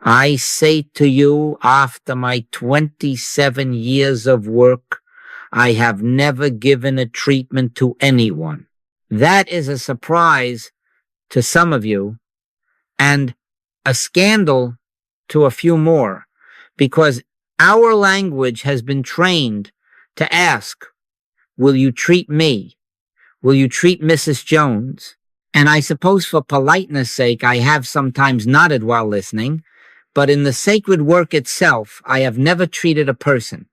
I say to you, after my 27 years of work, I have never given a treatment to anyone. That is a surprise to some of you and a scandal to a few more, because our language has been trained to ask, will you treat me? Will you treat Mrs. Jones? And I suppose for politeness' sake, I have sometimes nodded while listening, but in the sacred work itself, I have never treated a person.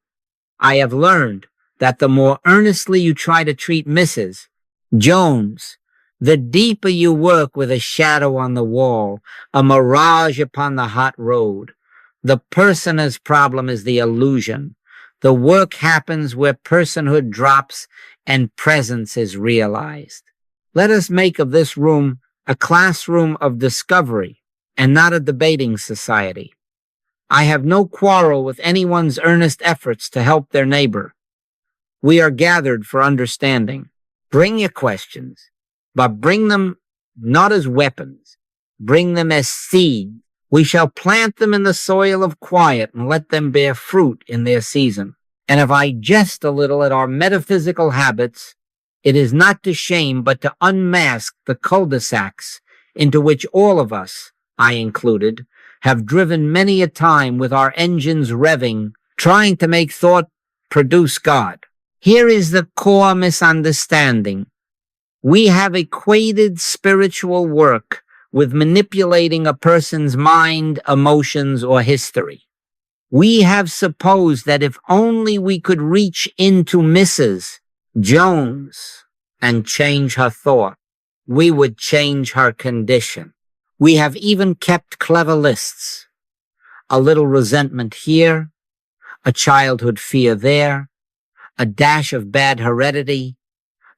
I have learned that the more earnestly you try to treat Mrs. Jones, the deeper you work with a shadow on the wall, a mirage upon the hot road. The persona's problem is the illusion. The work happens where personhood drops and presence is realized. Let us make of this room a classroom of discovery and not a debating society. I have no quarrel with anyone's earnest efforts to help their neighbor. We are gathered for understanding. Bring your questions, but bring them not as weapons. Bring them as seed. We shall plant them in the soil of quiet and let them bear fruit in their season. And if I jest a little at our metaphysical habits, it is not to shame, but to unmask the cul-de-sacs into which all of us, I included, have driven many a time with our engines revving, trying to make thought produce God. Here is the core misunderstanding. We have equated spiritual work with manipulating a person's mind, emotions, or history. We have supposed that if only we could reach into Mrs. Jones and change her thought, we would change her condition. We have even kept clever lists. A little resentment here, a childhood fear there, a dash of bad heredity,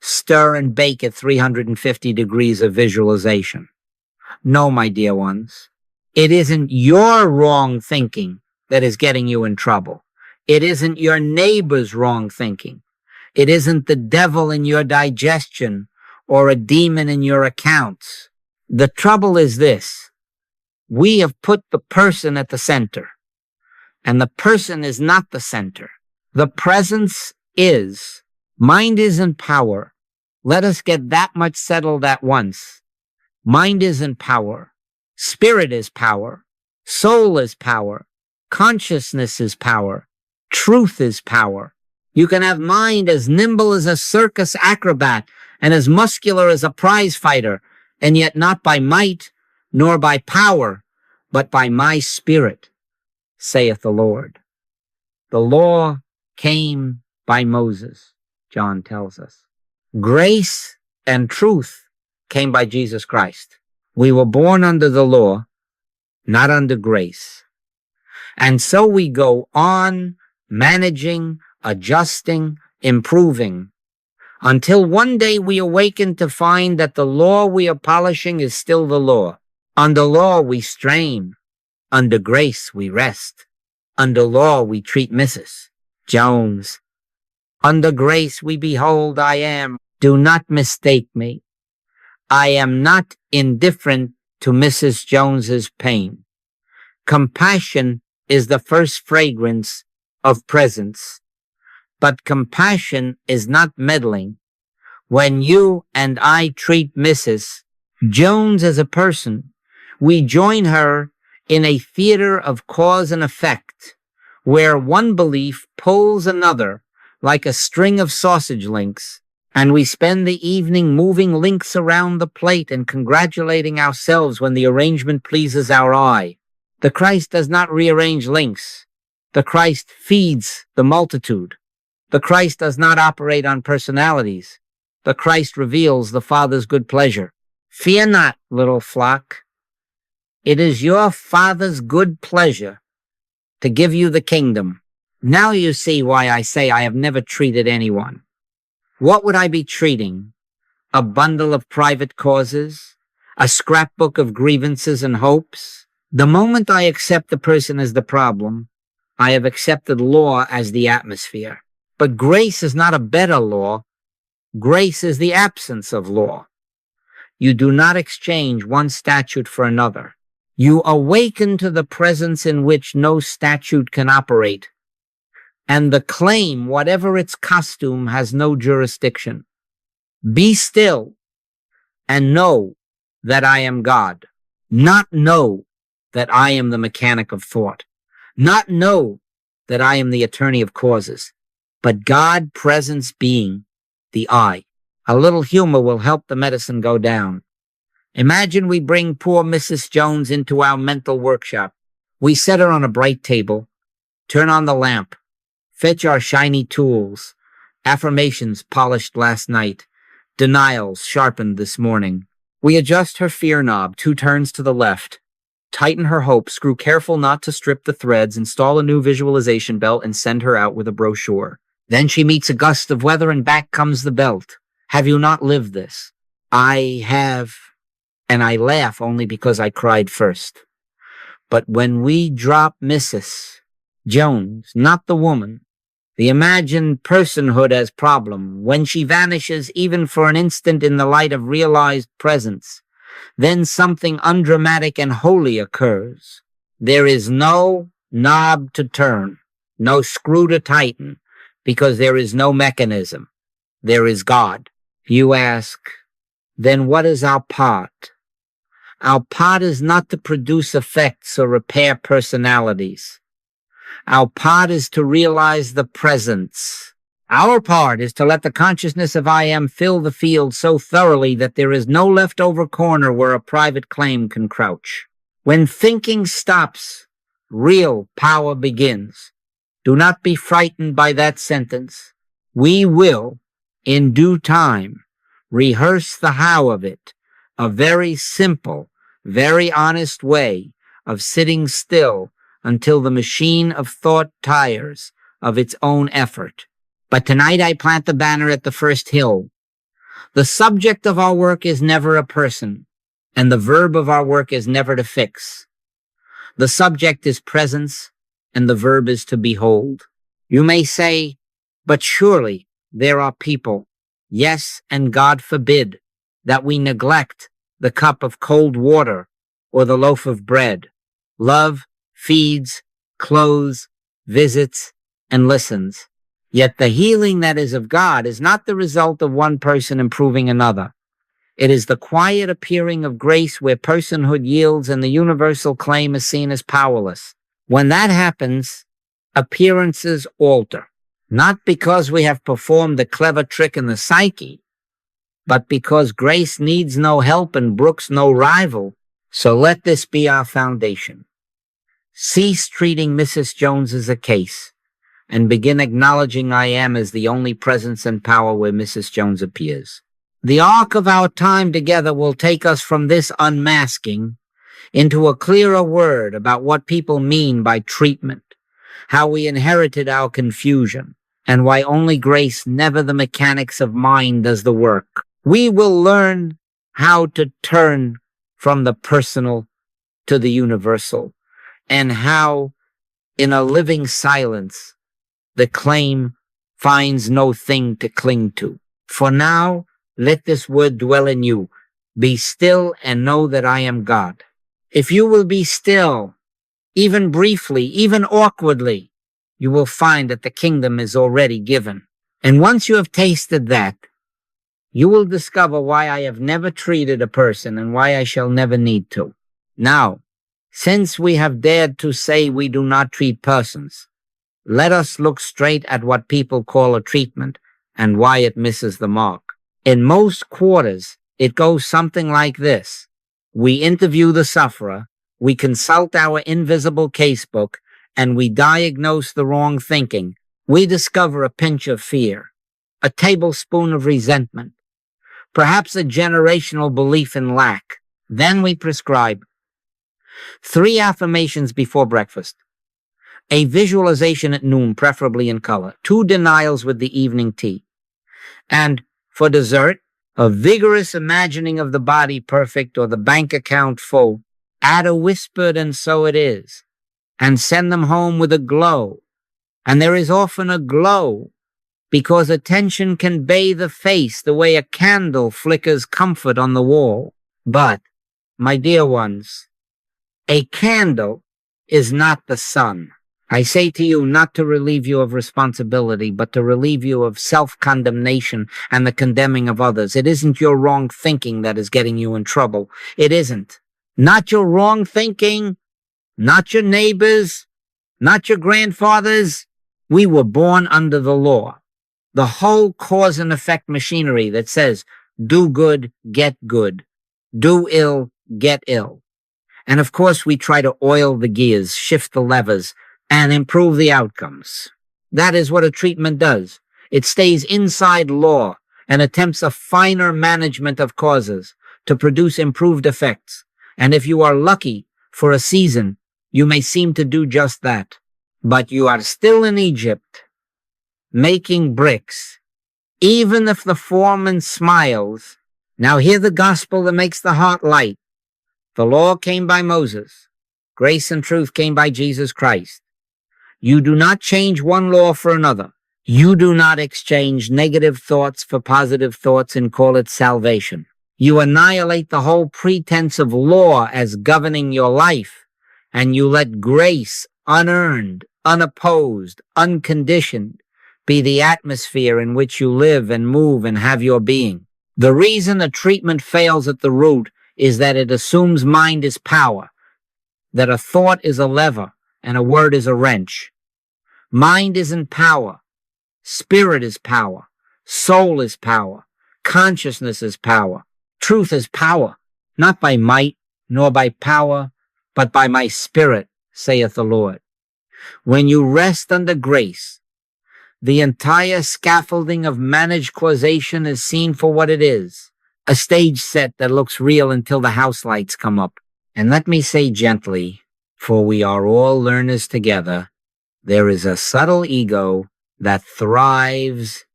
stir and bake at 350 degrees of visualization. No, my dear ones, it isn't your wrong thinking that is getting you in trouble. It isn't your neighbor's wrong thinking. It isn't the devil in your digestion or a demon in your accounts. The trouble is this. We have put the person at the center, and the person is not the center. The presence is. Mind isn't power. Let us get that much settled at once. Mind isn't power. Spirit is power. Soul is power. Consciousness is power. Truth is power. You can have mind as nimble as a circus acrobat and as muscular as a prize fighter, and yet not by might nor by power, but by my spirit, saith the Lord. The law came by Moses, John tells us. Grace and truth came by Jesus Christ. We were born under the law, not under grace. And so we go on managing, adjusting, improving, until one day we awaken to find that the law we are polishing is still the law. Under law we strain. Under grace we rest. Under law we treat Mrs. Jones. Under grace we behold I am. Do not mistake me. I am not indifferent to Mrs. Jones's pain. Compassion is the first fragrance of presence. But compassion is not meddling. When you and I treat Mrs. Jones as a person, we join her in a theater of cause and effect, where one belief pulls another like a string of sausage links, and we spend the evening moving links around the plate and congratulating ourselves when the arrangement pleases our eye. The Christ does not rearrange links. The Christ feeds the multitude. The Christ does not operate on personalities. The Christ reveals the Father's good pleasure. Fear not, little flock. It is your Father's good pleasure to give you the kingdom. Now you see why I say I have never treated anyone. What would I be treating? A bundle of private causes? A scrapbook of grievances and hopes? The moment I accept the person as the problem, I have accepted law as the atmosphere. But grace is not a better law. Grace is the absence of law. You do not exchange one statute for another. You awaken to the presence in which no statute can operate, and the claim, whatever its costume, has no jurisdiction. Be still and know that I am God. Not know that I am the mechanic of thought. Not know that I am the attorney of causes, but God presence being the I. A little humor will help the medicine go down. Imagine we bring poor Mrs. Jones into our mental workshop. We set her on a bright table, turn on the lamp, fetch our shiny tools, affirmations polished last night, denials sharpened this morning. We adjust her fear knob 2 turns to the left, tighten her hope, screw careful not to strip the threads, install a new visualization belt, and send her out with a brochure. Then she meets a gust of weather and back comes the belt. Have you not lived this? I have, and I laugh only because I cried first. But when we drop Mrs. Jones, not the woman, the imagined personhood as problem, when she vanishes even for an instant in the light of realized presence, then something undramatic and holy occurs. There is no knob to turn, no screw to tighten, because there is no mechanism. There is God. You ask, then what is our part? Our part is not to produce effects or repair personalities. Our part is to realize the presence. Our part is to let the consciousness of I am fill the field so thoroughly that there is no leftover corner where a private claim can crouch. When thinking stops, real power begins. Do not be frightened by that sentence. We will, in due time, rehearse the how of it, a very simple, very honest way of sitting still until the machine of thought tires of its own effort. But tonight I plant the banner at the first hill. The subject of our work is never a person, and the verb of our work is never to fix. The subject is presence, and the verb is to behold. You may say, but surely there are people, yes, and God forbid, that we neglect the cup of cold water or the loaf of bread. Love feeds, clothes, visits, and listens. Yet the healing that is of God is not the result of one person improving another. It is the quiet appearing of grace where personhood yields and the universal claim is seen as powerless. When that happens, appearances alter, not because we have performed a clever trick in the psyche, but because grace needs no help and brooks no rival. So let this be our foundation. Cease treating Mrs. Jones as a case, and begin acknowledging I am as the only presence and power where Mrs. Jones appears. The arc of our time together will take us from this unmasking into a clearer word about what people mean by treatment, how we inherited our confusion, and why only grace, never the mechanics of mind, does the work. We will learn how to turn from the personal to the universal, and how, in a living silence, the claim finds no thing to cling to. For now, let this word dwell in you. Be still and know that I am God. If you will be still, even briefly, even awkwardly, you will find that the kingdom is already given. And once you have tasted that, you will discover why I have never treated a person and why I shall never need to. Now, since we have dared to say we do not treat persons, let us look straight at what people call a treatment and why it misses the mark. In most quarters, it goes something like this. We interview the sufferer, we consult our invisible casebook, and we diagnose the wrong thinking. We discover a pinch of fear, a tablespoon of resentment, perhaps a generational belief in lack. Then we prescribe 3 affirmations before breakfast, a visualization at noon, preferably in color, 2 denials with the evening tea, and for dessert, a vigorous imagining of the body perfect or the bank account full. Add a whispered "and so it is," and send them home with a glow. And there is often a glow because attention can bathe a face the way a candle flickers comfort on the wall. But, my dear ones, A candle is not the sun. I say to you not to relieve you of responsibility, but to relieve you of self-condemnation and the condemning of others. It isn't your wrong thinking that is getting you in trouble. It isn't. Not your wrong thinking, not your neighbors, not your grandfathers. We were born under the law. The whole cause and effect machinery that says, do good, get good. Do ill, get ill. And of course, we try to oil the gears, shift the levers, and improve the outcomes. That is what a treatment does. It stays inside law and attempts a finer management of causes to produce improved effects. And if you are lucky for a season, you may seem to do just that. But you are still in Egypt, making bricks. Even if the foreman smiles, now hear the gospel that makes the heart light. The law came by Moses. Grace and truth came by Jesus Christ. You do not change one law for another. You do not exchange negative thoughts for positive thoughts and call it salvation. You annihilate the whole pretense of law as governing your life, and you let grace, unearned, unopposed, unconditioned, be the atmosphere in which you live and move and have your being. The reason a treatment fails at the root is that it assumes mind is power, that a thought is a lever and a word is a wrench. Mind isn't power. Spirit is power. Soul is power. Consciousness is power. Truth is power, not by might nor by power, but by my spirit, saith the Lord. When you rest under grace, the entire scaffolding of managed causation is seen for what it is, a stage set that looks real until the house lights come up. And let me say gently, for we are all learners together, there is a subtle ego that thrives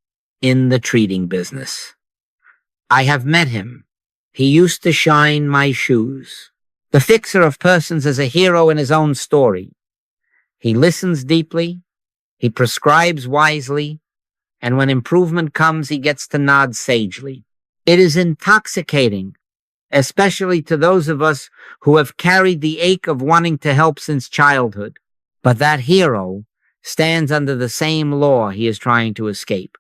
in the treating business. I have met him. He used to shine my shoes. The fixer of persons is a hero in his own story. He listens deeply, he prescribes wisely, and when improvement comes, he gets to nod sagely. It is intoxicating, especially to those of us who have carried the ache of wanting to help since childhood. But that hero stands under the same law he is trying to escape.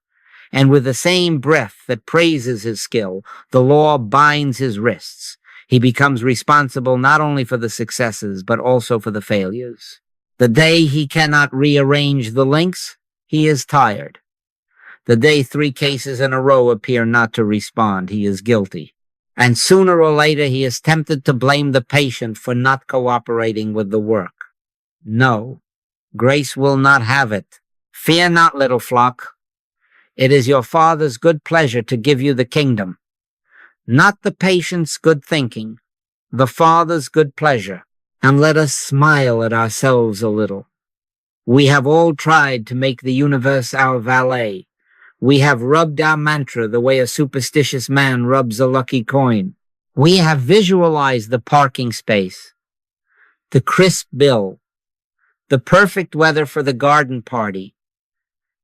And with the same breath that praises his skill, the law binds his wrists. He becomes responsible not only for the successes, but also for the failures. The day he cannot rearrange the links, he is tired. The day 3 cases in a row appear not to respond, he is guilty. And sooner or later, he is tempted to blame the patient for not cooperating with the work. No, grace will not have it. Fear not, little flock. It is your Father's good pleasure to give you the kingdom. Not the patient's good thinking, the Father's good pleasure. And let us smile at ourselves a little. We have all tried to make the universe our valet. We have rubbed our mantra the way a superstitious man rubs a lucky coin. We have visualized the parking space, the crisp bill, the perfect weather for the garden party,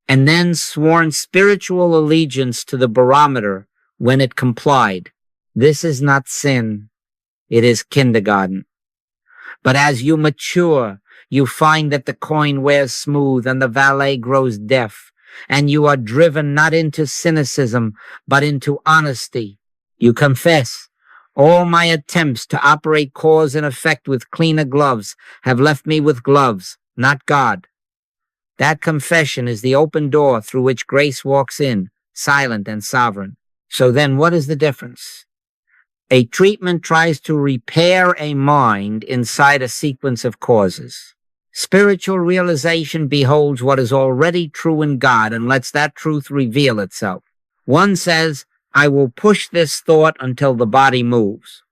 and then sworn spiritual allegiance to the barometer when it complied. This is not sin. It is kindergarten. But as you mature, you find that the coin wears smooth and the valet grows deaf, and you are driven not into cynicism, but into honesty. You confess, all my attempts to operate cause and effect with cleaner gloves have left me with gloves, not God. That confession is the open door through which grace walks in, silent and sovereign. So then what is the difference? A treatment tries to repair a mind inside a sequence of causes. Spiritual realization beholds what is already true in God and lets that truth reveal itself. One says, I will push this thought until the body moves.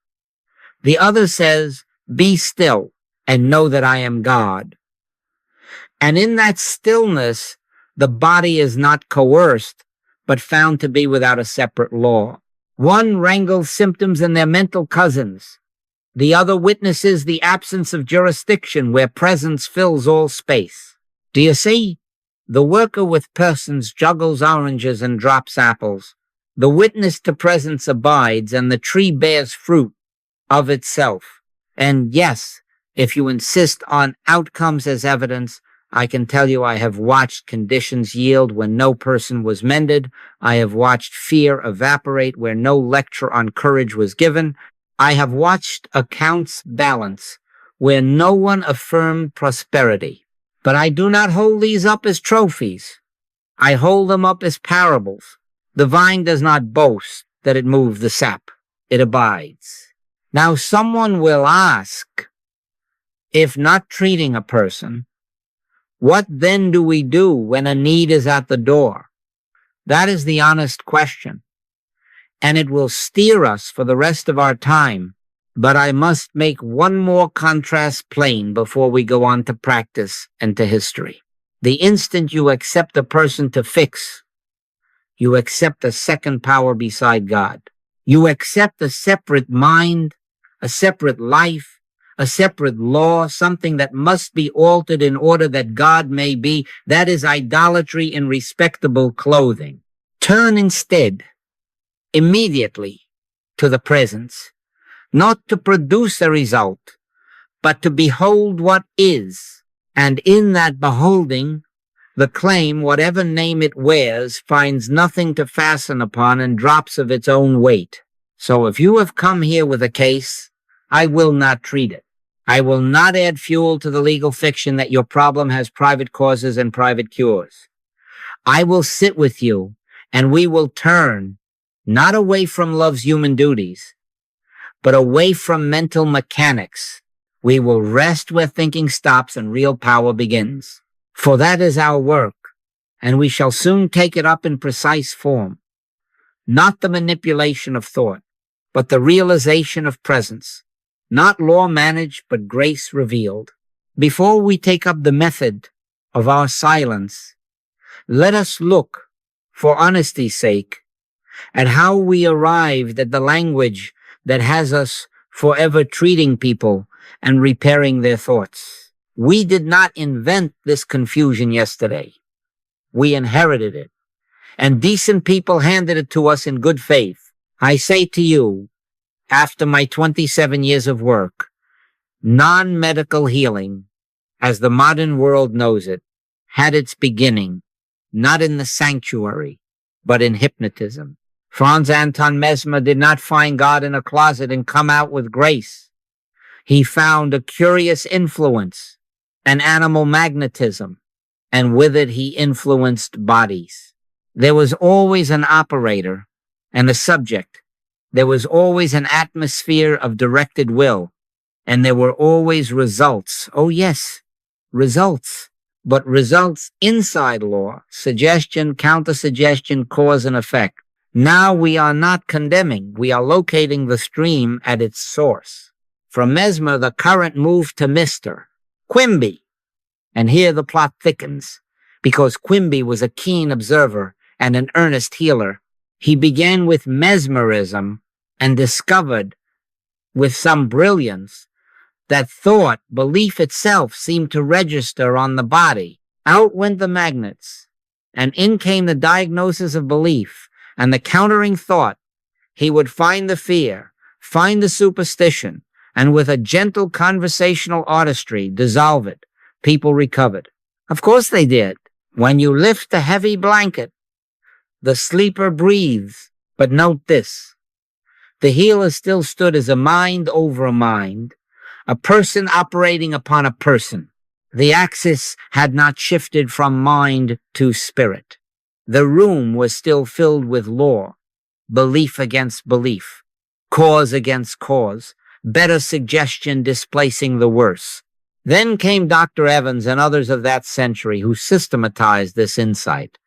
The other says, be still and know that I am God. And in that stillness, the body is not coerced, but found to be without a separate law. One wrangles symptoms and their mental cousins. The other witnesses the absence of jurisdiction where presence fills all space. Do you see? The worker with persons juggles oranges and drops apples. The witness to presence abides, and the tree bears fruit of itself. And yes, If you insist on outcomes as evidence, I can tell you I have watched conditions yield when no person was mended. I have watched fear evaporate where no lecture on courage was given. I have watched accounts balance where no one affirmed prosperity. But I do not hold these up as trophies. I hold them up as parables. The vine does not boast that it moves the sap. It abides. Now someone will ask, if not treating a person, what then do we do when a need is at the door? That is the honest question, and it will steer us for the rest of our time. But I must make one more contrast plain before we go on to practice and to history. The instant you accept a person to fix, you accept a second power beside God. You accept a separate mind, a separate life, a separate law, something that must be altered in order that God may be. That is idolatry in respectable clothing. Turn instead, immediately, to the presence, not to produce a result, but to behold what is. And in that beholding, the claim, whatever name it wears, finds nothing to fasten upon and drops of its own weight. So if you have come here with a case, I will not treat it. I will not add fuel to the legal fiction that your problem has private causes and private cures. I will sit with you, and we will turn, not away from love's human duties, but away from mental mechanics. We will rest where thinking stops and real power begins. For that is our work, and we shall soon take it up in precise form. Not the manipulation of thought, but the realization of presence. Not law managed, but grace revealed. Before we take up the method of our silence, let us look, for honesty's sake, at how we arrived at the language that has us forever treating people and repairing their thoughts. We did not invent this confusion yesterday. We inherited it, and decent people handed it to us in good faith. I say to you, after my 27 years of work, non-medical healing, as the modern world knows it, had its beginning, not in the sanctuary, but in hypnotism. Franz Anton Mesmer did not find God in a closet and come out with grace. He found a curious influence, an animal magnetism, and with it he influenced bodies. There was always an operator and a subject. There was always an atmosphere of directed will, and there were always results. Oh yes, results, but results inside law, suggestion, counter-suggestion, cause and effect. Now we are not condemning, we are locating the stream at its source. From Mesmer, the current moved to Mr. Quimby, and here the plot thickens, because Quimby was a keen observer and an earnest healer. He began with mesmerism and discovered, with some brilliance, that thought, belief itself, seemed to register on the body. Out went the magnets, and in came the diagnosis of belief and the countering thought. He would find the fear, find the superstition, and with a gentle conversational artistry, dissolve it. People recovered. Of course they did. When you lift the heavy blanket, the sleeper breathes. But note this. The healer still stood as a mind over a mind, a person operating upon a person. The axis had not shifted from mind to spirit. The room was still filled with law, belief against belief, cause against cause, better suggestion displacing the worse. Then came Dr. Evans and others of that century who systematized this insight.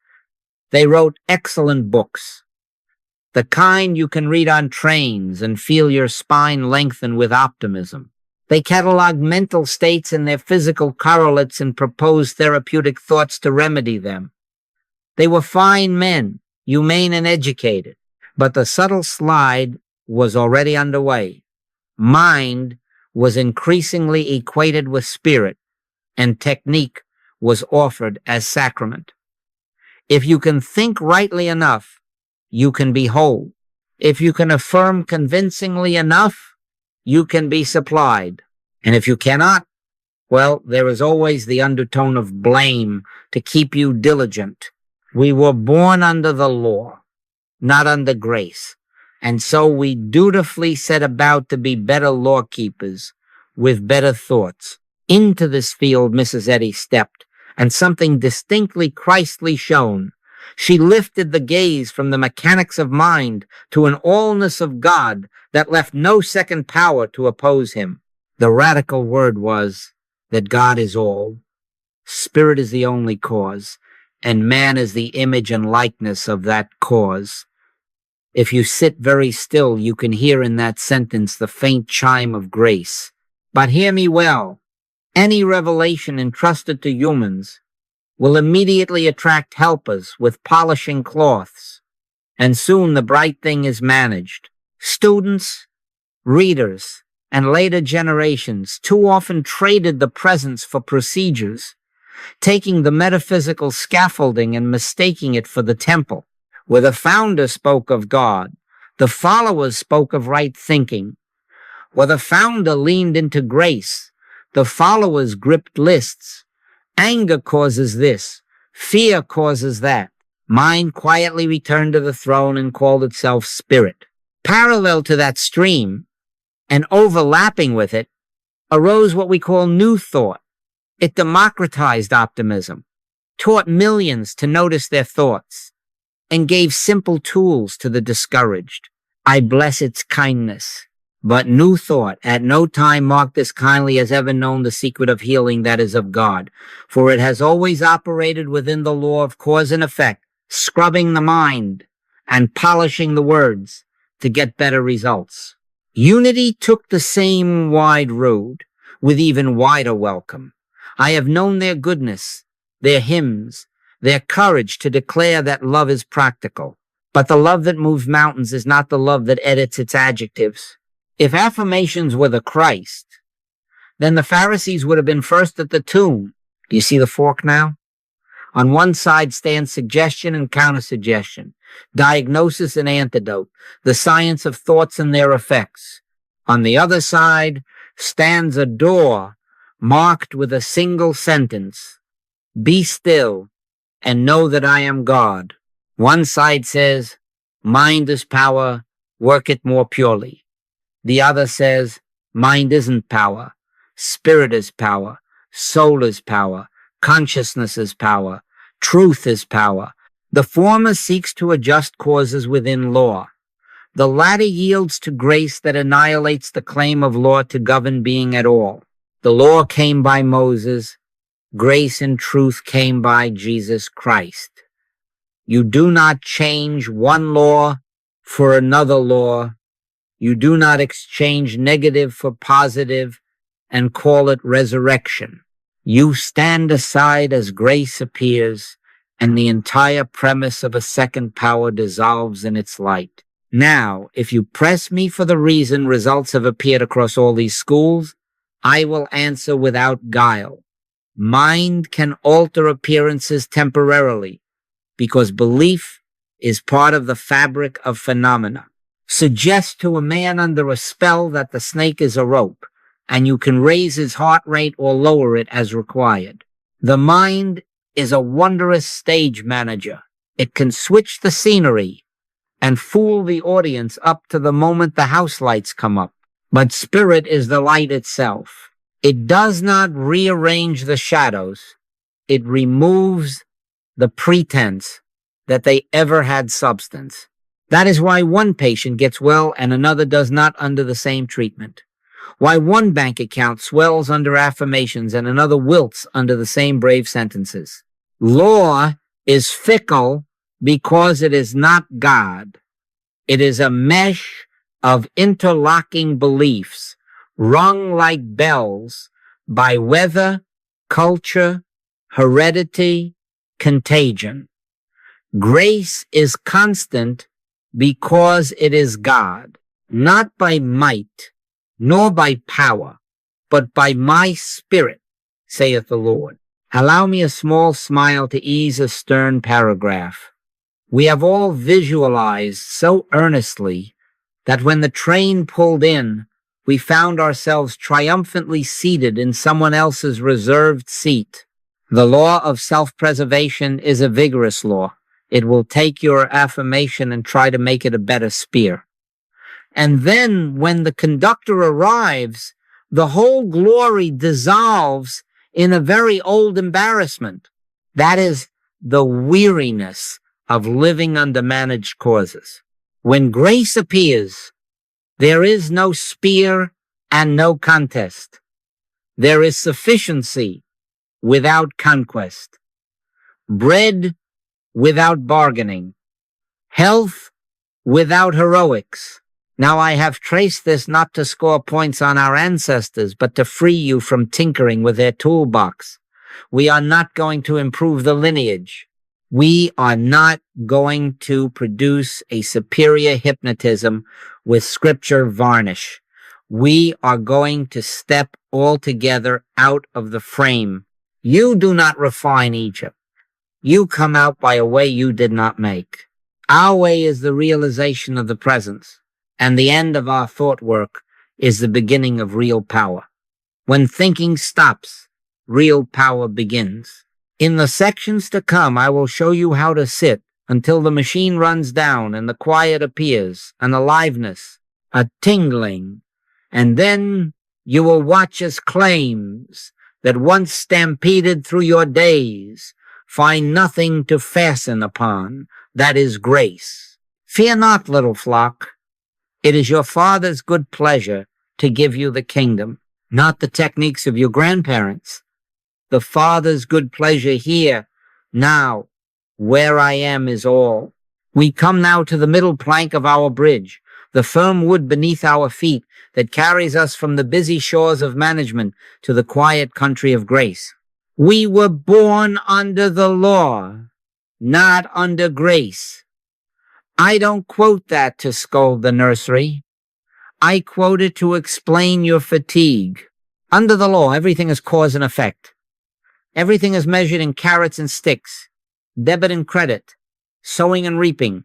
They wrote excellent books, the kind you can read on trains and feel your spine lengthen with optimism. They cataloged mental states and their physical correlates and proposed therapeutic thoughts to remedy them. They were fine men, humane and educated, but the subtle slide was already underway. Mind was increasingly equated with spirit, and technique was offered as sacrament. If you can think rightly enough, you can be whole. If you can affirm convincingly enough, you can be supplied. And if you cannot, well, there is always the undertone of blame to keep you diligent. We were born under the law, not under grace. And so we dutifully set about to be better law keepers with better thoughts. Into this field Mrs. Eddy stepped, and something distinctly Christly shone. She lifted the gaze from the mechanics of mind to an allness of God that left no second power to oppose him. The radical word was that God is all, spirit is the only cause, and man is the image and likeness of that cause. If you sit very still, you can hear in that sentence the faint chime of grace. But hear me well. Any revelation entrusted to humans will immediately attract helpers with polishing cloths, and soon the bright thing is managed. Students, readers, and later generations too often traded the presents for procedures, taking the metaphysical scaffolding and mistaking it for the temple. Where the founder spoke of God, the followers spoke of right thinking. Where the founder leaned into grace, the followers gripped lists. Anger causes this, fear causes that. Mind quietly returned to the throne and called itself spirit. Parallel to that stream, and overlapping with it, arose what we call new thought. It democratized optimism, taught millions to notice their thoughts, and gave simple tools to the discouraged. I bless its kindness. But new thought at no time marked as kindly as ever known the secret of healing that is of God, for it has always operated within the law of cause and effect, scrubbing the mind and polishing the words to get better results. Unity took the same wide road with even wider welcome. I have known their goodness, their hymns, their courage to declare that love is practical. But the love that moves mountains is not the love that edits its adjectives. If affirmations were the Christ, then the Pharisees would have been first at the tomb. Do you see the fork now? On one side stands suggestion and countersuggestion, diagnosis and antidote, the science of thoughts and their effects. On the other side stands a door marked with a single sentence, be still and know that I am God. One side says, mind is power, work it more purely. The other says, mind isn't power, spirit is power, soul is power, consciousness is power, truth is power. The former seeks to adjust causes within law. The latter yields to grace that annihilates the claim of law to govern being at all. The law came by Moses, grace and truth came by Jesus Christ. You do not change one law for another law. You do not exchange negative for positive and call it resurrection. You stand aside as grace appears, and the entire premise of a second power dissolves in its light. Now, if you press me for the reason results have appeared across all these schools, I will answer without guile. Mind can alter appearances temporarily, because belief is part of the fabric of phenomena. Suggest to a man under a spell that the snake is a rope, and you can raise his heart rate or lower it as required. The mind is a wondrous stage manager. It can switch the scenery and fool the audience up to the moment the house lights come up. But spirit is the light itself. It does not rearrange the shadows. It removes the pretense that they ever had substance. That is why one patient gets well and another does not under the same treatment. Why one bank account swells under affirmations and another wilts under the same brave sentences. Law is fickle because it is not God. It is a mesh of interlocking beliefs, rung like bells by weather, culture, heredity, contagion. Grace is constant because it is God, not by might, nor by power, but by my spirit, saith the Lord. Allow me a small smile to ease a stern paragraph. We have all visualized so earnestly that when the train pulled in, we found ourselves triumphantly seated in someone else's reserved seat. The law of self-preservation is a vigorous law. It will take your affirmation and try to make it a better spear. And then when the conductor arrives, the whole glory dissolves in a very old embarrassment. That is the weariness of living under managed causes. When grace appears, there is no spear and no contest. There is sufficiency without conquest, bread without bargaining, health without heroics. Now I have traced this not to score points on our ancestors, but to free you from tinkering with their toolbox. We are not going to improve the lineage. We are not going to produce a superior hypnotism with scripture varnish. We are going to step altogether out of the frame. You do not refine Egypt. You come out by a way you did not make. Our way is the realization of the presence, and the end of our thought work is the beginning of real power. When thinking stops, real power begins. In the sections to come, I will show you how to sit until the machine runs down and the quiet appears, an aliveness, a tingling, and then you will watch as claims that once stampeded through your days find nothing to fasten upon, that is grace. Fear not, little flock. It is your Father's good pleasure to give you the kingdom, not the techniques of your grandparents. The Father's good pleasure here, now, where I am is all. We come now to the middle plank of our bridge, the firm wood beneath our feet that carries us from the busy shores of management to the quiet country of grace. We were born under the law, not under grace. I don't quote that to scold the nursery. I quote it to explain your fatigue. Under the law, everything is cause and effect. Everything is measured in carrots and sticks, debit and credit, sowing and reaping,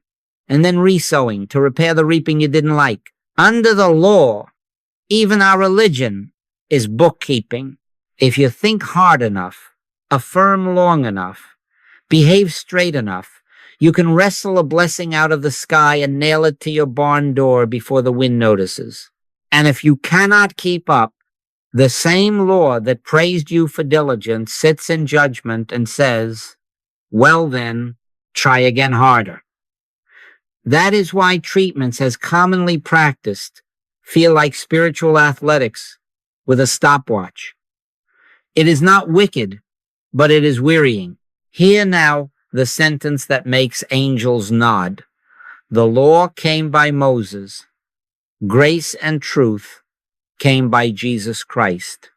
and then resowing to repair the reaping you didn't like. Under the law, even our religion is bookkeeping. If you think hard enough, affirm long enough, behave straight enough, you can wrestle a blessing out of the sky and nail it to your barn door before the wind notices. And if you cannot keep up, the same law that praised you for diligence sits in judgment and says, well then, try again harder. That is why treatments, as commonly practiced, feel like spiritual athletics with a stopwatch. It is not wicked, but it is wearying. Hear now the sentence that makes angels nod. The law came by Moses. Grace and truth came by Jesus Christ.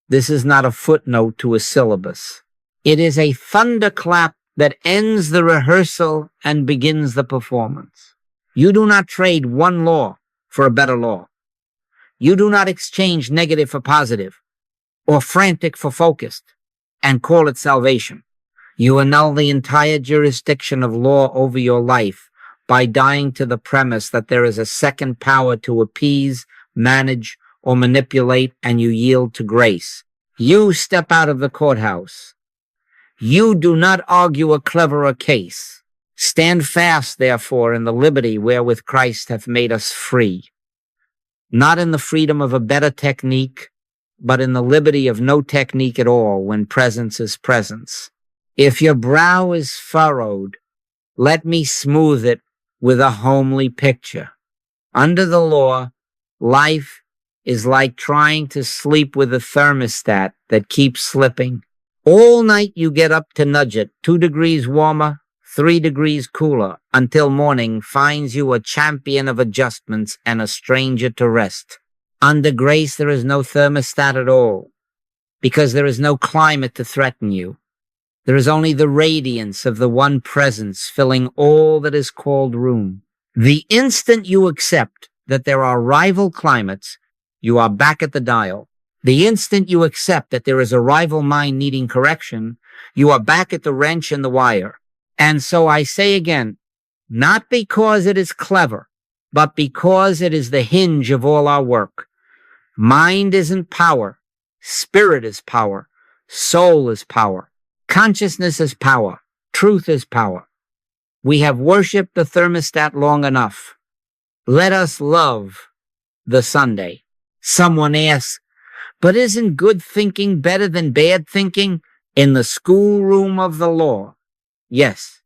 This is not a footnote to a syllabus. It is a thunderclap that ends the rehearsal and begins the performance. You do not trade one law for a better law. You do not exchange negative for positive or frantic for focused and call it salvation. You annul the entire jurisdiction of law over your life by dying to the premise that there is a second power to appease, manage, or manipulate, and you yield to grace. You step out of the courthouse. You do not argue a cleverer case. Stand fast, therefore, in the liberty wherewith Christ hath made us free. Not in the freedom of a better technique, but in the liberty of no technique at all when presence is presence. If your brow is furrowed, let me smooth it with a homely picture. Under the law, life is like trying to sleep with a thermostat that keeps slipping. All night you get up to nudge it, 2 degrees warmer, 3 degrees cooler, until morning finds you a champion of adjustments and a stranger to rest. Under grace there is no thermostat at all, because there is no climate to threaten you. There is only the radiance of the one presence filling all that is called room. The instant you accept that there are rival climates, you are back at the dial. The instant you accept that there is a rival mind needing correction, you are back at the wrench and the wire. And so I say again, not because it is clever, but because it is the hinge of all our work. Mind isn't power. Spirit is power. Soul is power. Consciousness is power. Truth is power. We have worshipped the thermostat long enough. Let us love the Sunday. Someone asks, but isn't good thinking better than bad thinking? In the schoolroom of the law, yes.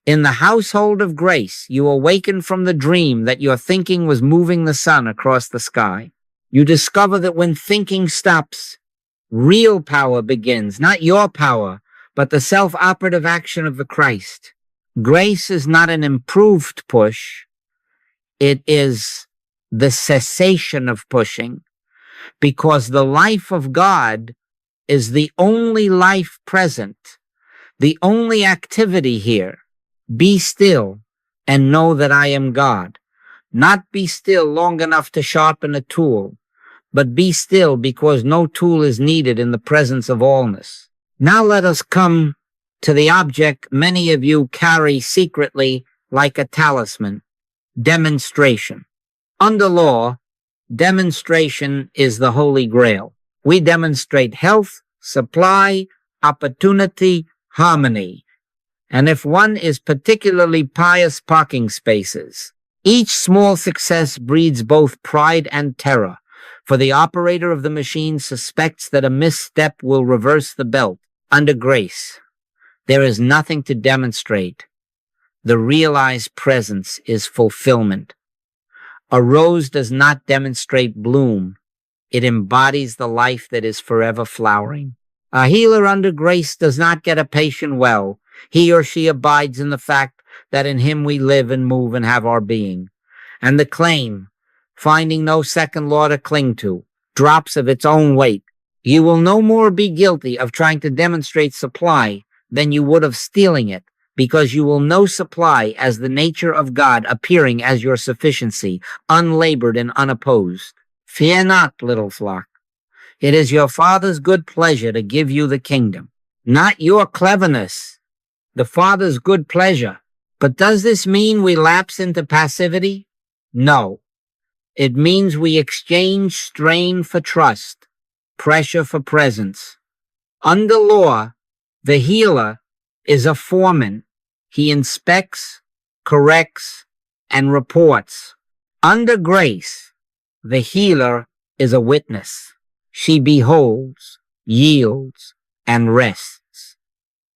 In the household of grace, you awaken from the dream that your thinking was moving the sun across the sky. You discover that when thinking stops, real power begins, not your power, but the self-operative action of the Christ. Grace is not an improved push. It is the cessation of pushing, because the life of God is the only life present, the only activity here. Be still and know that I am God. Not be still long enough to sharpen a tool, but be still because no tool is needed in the presence of allness. Now let us come to the object many of you carry secretly like a talisman, demonstration. Under law, demonstration is the Holy Grail. We demonstrate health, supply, opportunity, harmony. And if one is particularly pious, parking spaces. Each small success breeds both pride and terror, for the operator of the machine suspects that a misstep will reverse the belt. Under grace, there is nothing to demonstrate. The realized presence is fulfillment. A rose does not demonstrate bloom. It embodies the life that is forever flowering. A healer under grace does not get a patient well. He or she abides in the fact that in him we live and move and have our being. And the claim, finding no second law to cling to, drops of its own weight. You will no more be guilty of trying to demonstrate supply than you would of stealing it, because you will know supply as the nature of God appearing as your sufficiency, unlabored and unopposed. Fear not, little flock. It is your Father's good pleasure to give you the kingdom, not your cleverness, the Father's good pleasure. But does this mean we lapse into passivity? No. It means we exchange strain for trust, pressure for presence. Under law, the healer is a foreman. He inspects, corrects, and reports. Under grace, the healer is a witness. She beholds, yields, and rests.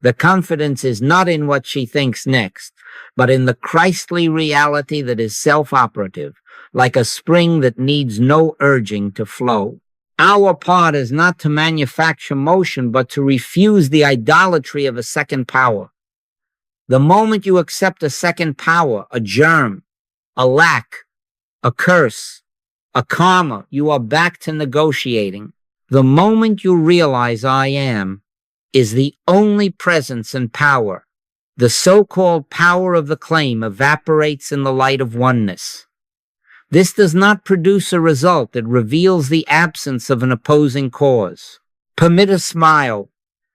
The confidence is not in what she thinks next, but in the Christly reality that is self-operative, like a spring that needs no urging to flow. Our part is not to manufacture motion, but to refuse the idolatry of a second power. The moment you accept a second power, a germ, a lack, a curse, a karma, you are back to negotiating. The moment you realize I am is the only presence and power, the so-called power of the claim evaporates in the light of oneness. This does not produce a result. It reveals the absence of an opposing cause. Permit a smile,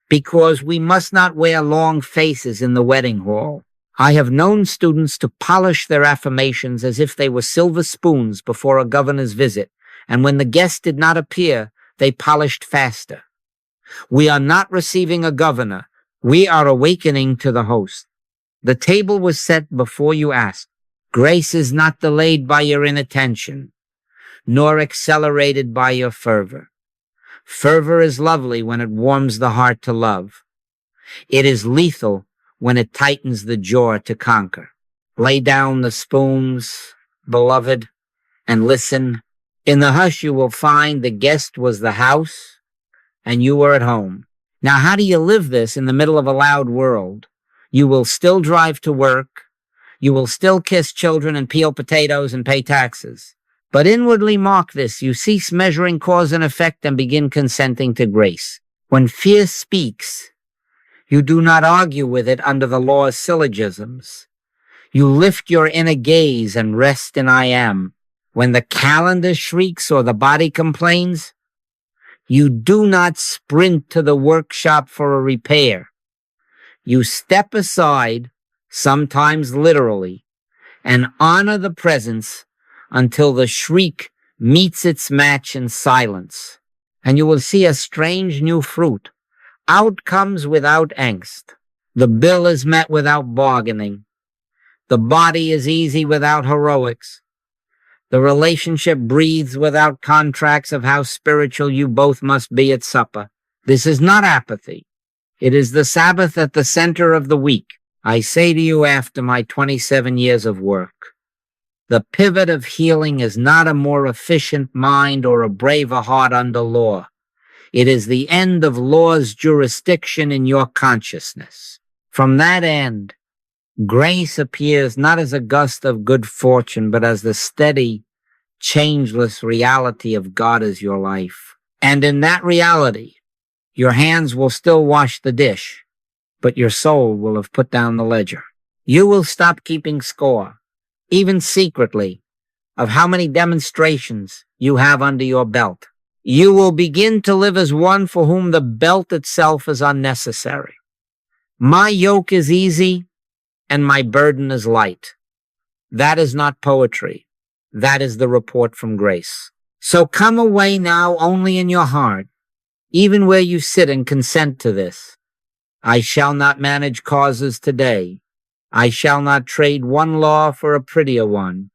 because we must not wear long faces in the wedding hall. I have known students to polish their affirmations as if they were silver spoons before a governor's visit, and when the guest did not appear, they polished faster. We are not receiving a governor. We are awakening to the host. The table was set before you asked. Grace is not delayed by your inattention, nor accelerated by your fervor. Fervor is lovely when it warms the heart to love. It is lethal when it tightens the jaw to conquer. Lay down the spoons, beloved, and listen. In the hush you will find the guest was the house, and you were at home. Now how do you live this in the middle of a loud world? You will still drive to work. You will still kiss children and peel potatoes and pay taxes. But inwardly mark this. You cease measuring cause and effect and begin consenting to grace. When fear speaks, you do not argue with it under the law's syllogisms. You lift your inner gaze and rest in I am. When the calendar shrieks or the body complains, you do not sprint to the workshop for a repair. You step aside, sometimes literally, and honor the presence until the shriek meets its match in silence, and you will see a strange new fruit. Outcomes without angst. The bill is met without bargaining. The body is easy without heroics. The relationship breathes without contracts of how spiritual you both must be at supper. This is not apathy. It is the Sabbath at the center of the week. I say to you after my 27 years of work, the pivot of healing is not a more efficient mind or a braver heart under law. It is the end of law's jurisdiction in your consciousness. From that end, grace appears not as a gust of good fortune, but as the steady, changeless reality of God as your life. And in that reality, your hands will still wash the dish, but your soul will have put down the ledger. You will stop keeping score, even secretly, of how many demonstrations you have under your belt. You will begin to live as one for whom the belt itself is unnecessary. My yoke is easy and my burden is light. That is not poetry. That is the report from grace. So come away now only in your heart, even where you sit, and consent to this. I shall not manage causes today. I shall not trade one law for a prettier one.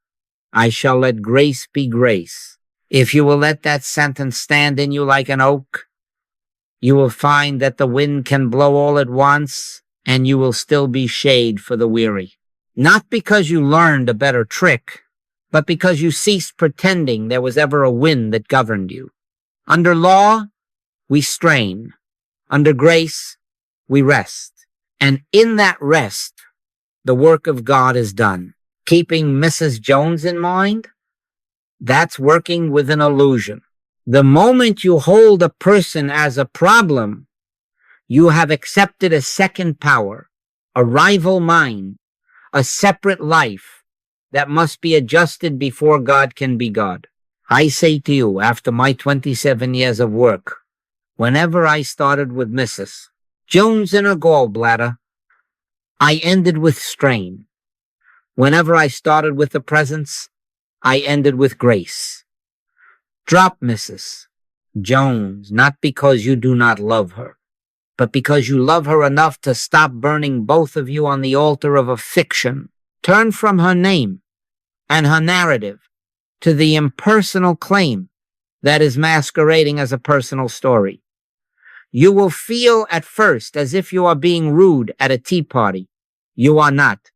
I shall let grace be grace. If you will let that sentence stand in you like an oak, you will find that the wind can blow all at once, and you will still be shade for the weary. Not because you learned a better trick, but because you ceased pretending there was ever a wind that governed you. Under law, we strain. Under grace, we rest. And in that rest, the work of God is done. Keeping Mrs. Jones in mind, that's working with an illusion. The moment you hold a person as a problem, you have accepted a second power, a rival mind, a separate life that must be adjusted before God can be God. I say to you, after my 27 years of work, whenever I started with Mrs. Jones in her gallbladder, I ended with strain. Whenever I started with the presence, I ended with grace. Drop Mrs. Jones, not because you do not love her, but because you love her enough to stop burning both of you on the altar of a fiction. Turn from her name and her narrative to the impersonal claim that is masquerading as a personal story. You will feel at first as if you are being rude at a tea party. You are not.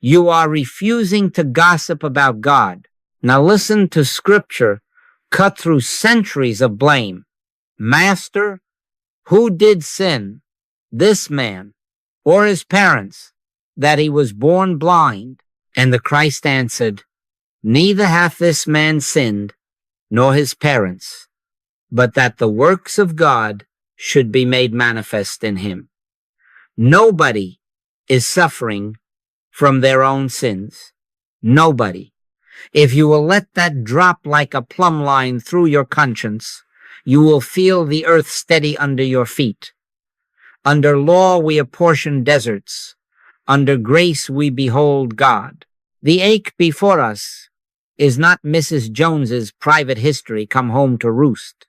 You are refusing to gossip about God. Now listen to scripture cut through centuries of blame. Master, who did sin, this man or his parents, that he was born blind? And the Christ answered, neither hath this man sinned, nor his parents, but that the works of God should be made manifest in him. Nobody is suffering from their own sins. Nobody. If you will let that drop like a plumb line through your conscience, you will feel the earth steady under your feet. Under law we apportion deserts. Under grace we behold God. The ache before us is not Mrs. Jones's private history come home to roost.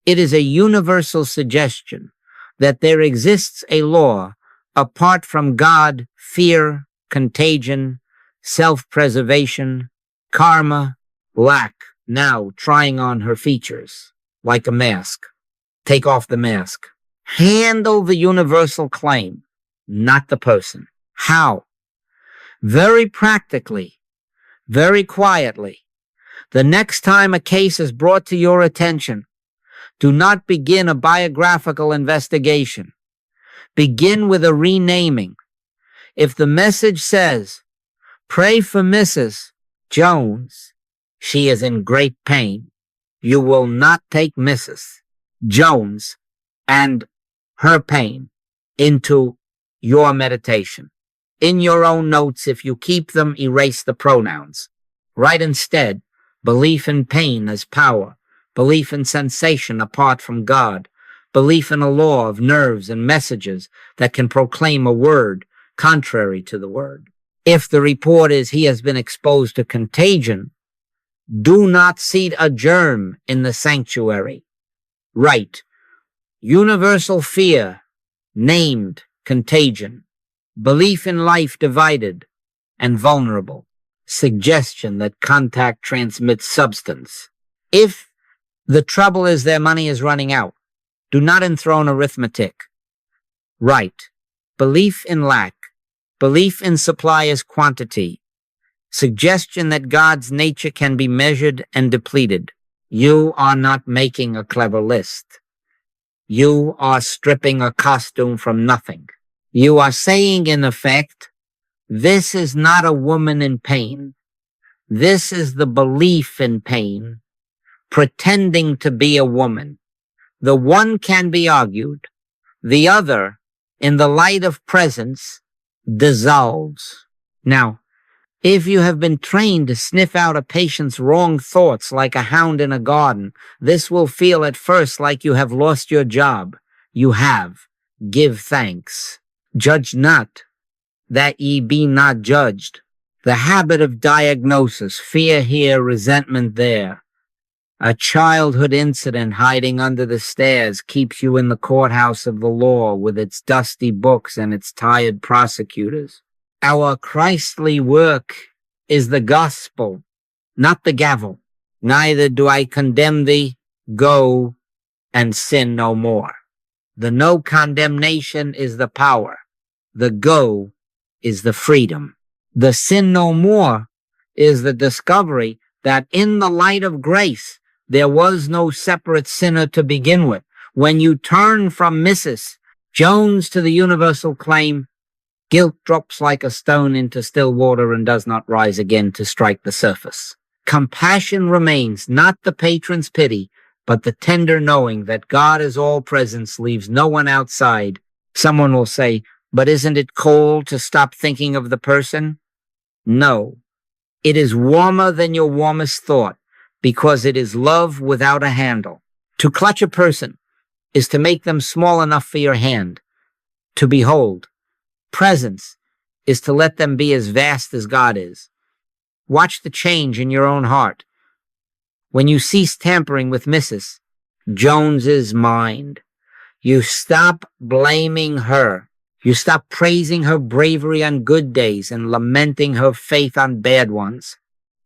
It is a universal suggestion that there exists a law apart from God, fear, contagion, self-preservation, karma, lack, now trying on her features like a mask. Take off the mask. Handle the universal claim, not the person. How? Very practically, very quietly. The next time a case is brought to your attention, do not begin a biographical investigation. Begin with a renaming. If the message says, pray for Mrs. Jones, she is in great pain, you will not take Mrs. Jones and her pain into your meditation. In your own notes, if you keep them, erase the pronouns. Write instead, belief in pain as power, belief in sensation apart from God, belief in a law of nerves and messages that can proclaim a word contrary to the word. If the report is he has been exposed to contagion, Do not seed a germ in the sanctuary. Right. Universal fear, named contagion. Belief in life divided and vulnerable. Suggestion that contact transmits substance. If the trouble is their money is running out, do not enthrone arithmetic. Right. Belief in lack. Belief in supply as quantity. Suggestion that God's nature can be measured and depleted. You are not making a clever list. You are stripping a costume from nothing. You are saying, in effect, this is not a woman in pain. This is the belief in pain, pretending to be a woman. The one can be argued. The other, in the light of presence, dissolves. Now, if you have been trained to sniff out a patient's wrong thoughts like a hound in a garden, this will feel at first like you have lost your job. You have. Give thanks. Judge not, that ye be not judged. The habit of diagnosis, fear here, resentment there. A childhood incident hiding under the stairs keeps you in the courthouse of the law with its dusty books and its tired prosecutors. Our Christly work is the gospel, not the gavel. Neither do I condemn thee. Go and sin no more. The no condemnation is the power. The go is the freedom. The sin no more is the discovery that in the light of grace, there was no separate sinner to begin with. When you turn from Mrs. Jones to the universal claim, guilt drops like a stone into still water and does not rise again to strike the surface. Compassion remains, not the patron's pity, but the tender knowing that God as all presence leaves no one outside. Someone will say, but isn't it cold to stop thinking of the person? No, it is warmer than your warmest thought because it is love without a handle. To clutch a person is to make them small enough for your hand. To behold, presence is to let them be as vast as God is. Watch the change in your own heart. When you cease tampering with Mrs. Jones's mind, you stop blaming her. You stop praising her bravery on good days and lamenting her faith on bad ones.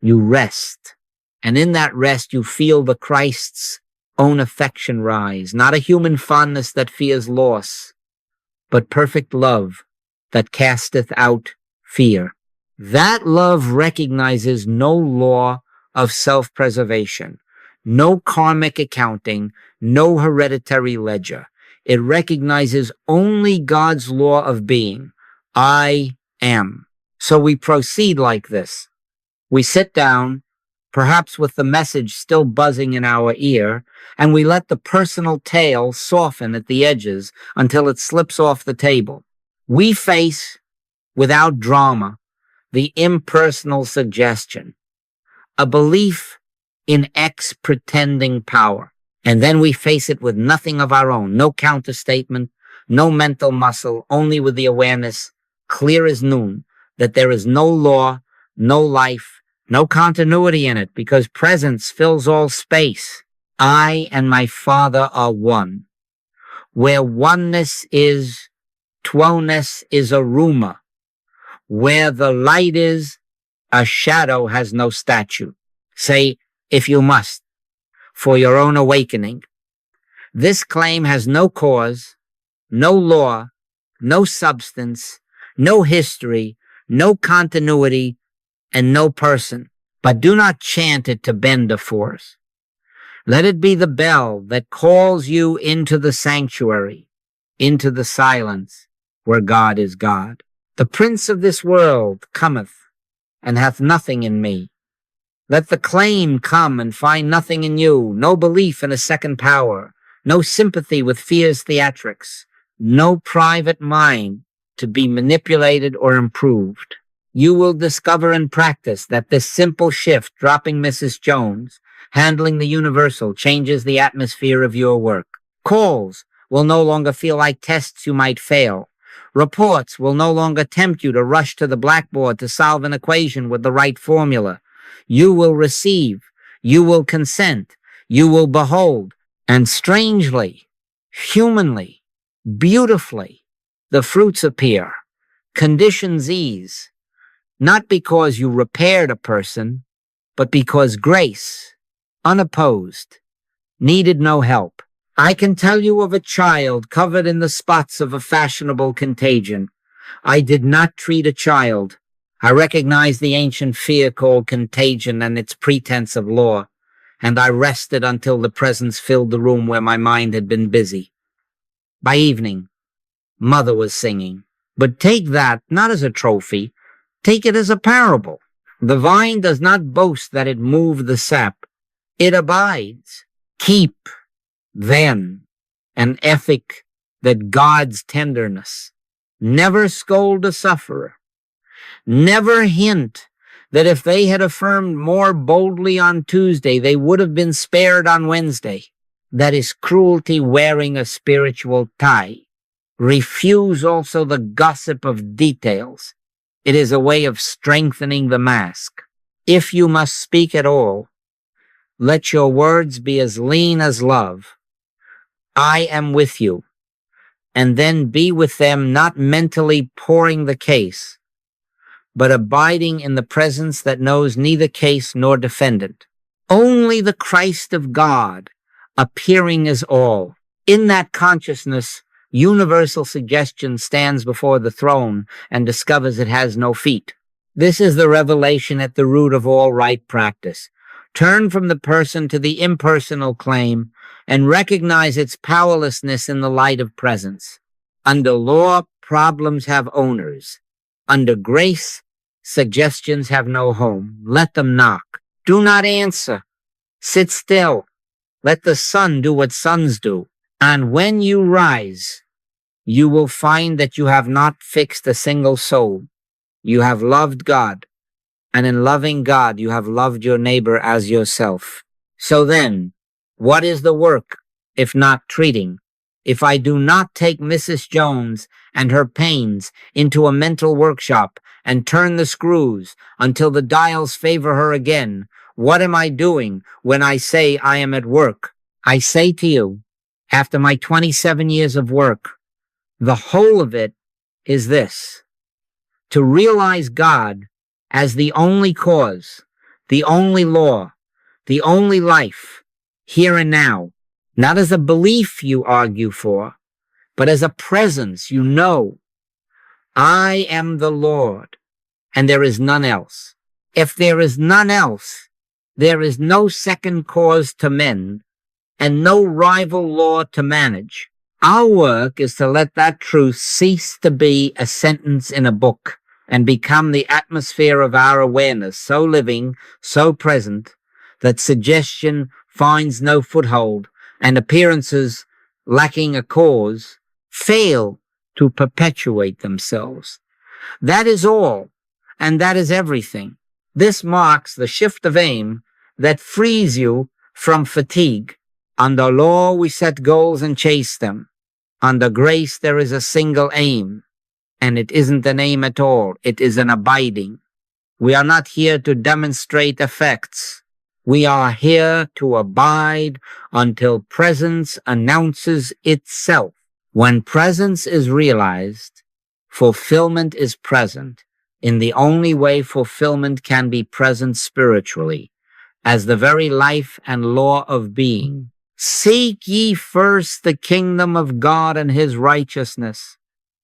You rest. And in that rest, you feel the Christ's own affection rise, not a human fondness that fears loss, but perfect love that casteth out fear. That love recognizes no law of self-preservation, no karmic accounting, no hereditary ledger. It recognizes only God's law of being. I am. So we proceed like this. We sit down, perhaps with the message still buzzing in our ear, and we let the personal tale soften at the edges until it slips off the table. We face, without drama, the impersonal suggestion, a belief in pretending power. And then we face it with nothing of our own, no counterstatement, no mental muscle, only with the awareness, clear as noon, that there is no law, no life, no continuity in it, because presence fills all space. I and my Father are one. Where oneness is, twoness is a rumor. Where the light is, a shadow has no statue. Say, if you must, for your own awakening. This claim has no cause, no law, no substance, no history, no continuity, and no person. But do not chant it to bend a force. Let it be the bell that calls you into the sanctuary, into the silence where God is God. The prince of this world cometh and hath nothing in me. Let the claim come and find nothing in you, no belief in a second power, no sympathy with fear's theatrics, no private mind to be manipulated or improved. You will discover in practice that this simple shift, dropping Mrs. Jones, handling the universal, changes the atmosphere of your work. Calls will no longer feel like tests you might fail. Reports will no longer tempt you to rush to the blackboard to solve an equation with the right formula. You will receive You will consent. You will behold. And strangely, humanly, beautifully, the fruits appear. Conditions ease. Not because you repaired a person, but because grace, unopposed, needed no help. I can tell you of a child covered in the spots of a fashionable contagion. I did not treat a child. I recognized the ancient fear called contagion and its pretense of law, and I rested until the presence filled the room where my mind had been busy. By evening, Mother was singing. But take that not as a trophy, take it as a parable. The vine does not boast that it moved the sap. It abides. Keep, then, an ethic that God's tenderness. Never scold a sufferer. Never hint that if they had affirmed more boldly on Tuesday, they would have been spared on Wednesday. That is cruelty wearing a spiritual tie. Refuse also the gossip of details. It is a way of strengthening the mask. If you must speak at all, let your words be as lean as love. I am with you. And then be with them, not mentally pouring the case, but abiding in the presence that knows neither case nor defendant. Only the Christ of God appearing as all. In that consciousness, universal suggestion stands before the throne and discovers it has no feet. This is the revelation at the root of all right practice. Turn from the person to the impersonal claim and recognize its powerlessness in the light of presence. Under law, problems have owners. Under grace, suggestions have no home. Let them knock. Do not answer. Sit still. Let the sun do what suns do. And when you rise, you will find that you have not fixed a single soul. You have loved God, and in loving God, you have loved your neighbor as yourself. So then, what is the work, if not treating? If I do not take Mrs. Jones and her pains into a mental workshop and turn the screws until the dials favor her again, what am I doing when I say I am at work? I say to you, after my 27 years of work, the whole of it is this: to realize God as the only cause, the only law, the only life, here and now, not as a belief you argue for, but as a presence you know. I am the Lord, and there is none else. If there is none else, there is no second cause to mend, and no rival law to manage. Our work is to let that truth cease to be a sentence in a book and become the atmosphere of our awareness, so living, so present, that suggestion finds no foothold and appearances lacking a cause fail to perpetuate themselves. That is all, and that is everything. This marks the shift of aim that frees you from fatigue. Under law, we set goals and chase them. Under grace, there is a single aim, and it isn't an aim at all. It is an abiding. We are not here to demonstrate effects. We are here to abide until presence announces itself. When presence is realized, fulfillment is present in the only way fulfillment can be present spiritually, as the very life and law of being. Seek ye first the kingdom of God and his righteousness,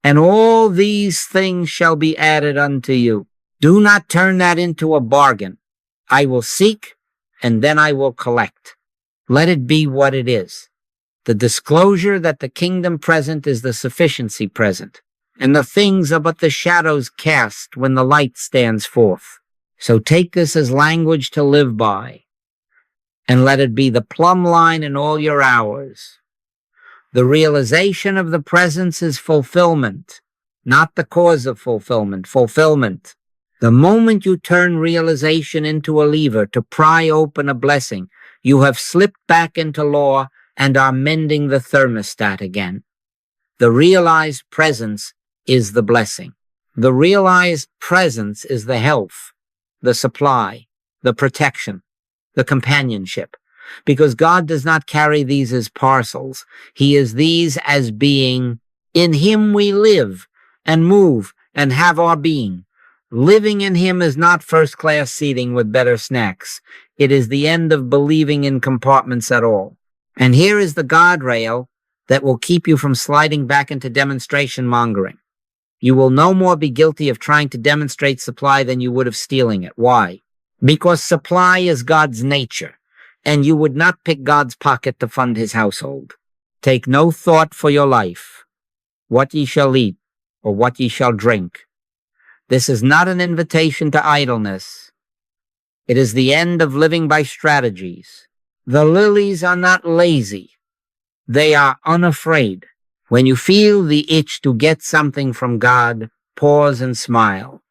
and all these things shall be added unto you. Do not turn that into a bargain. I will seek, and then I will collect. Let it be what it is. The disclosure that the kingdom present is the sufficiency present, and the things are but the shadows cast when the light stands forth. So take this as language to live by, and let it be the plumb line in all your hours. The realization of the presence is fulfillment, not the cause of fulfillment, fulfillment. The moment you turn realization into a lever to pry open a blessing, you have slipped back into law and are mending the thermostat again. The realized presence is the blessing. The realized presence is the health, the supply, the protection. the companionship. Because God does not carry these as parcels. He is these as being, in him we live and move and have our being. Living in him is not first-class seating with better snacks. It is the end of believing in compartments at all. And here is the guardrail that will keep you from sliding back into demonstration mongering. You will no more be guilty of trying to demonstrate supply than you would of stealing it. Why? Because supply is God's nature, and you would not pick God's pocket to fund his household. Take no thought for your life, what ye shall eat, or what ye shall drink. This is not an invitation to idleness. It is the end of living by strategies. The lilies are not lazy. They are unafraid. When you feel the itch to get something from God, pause and smile.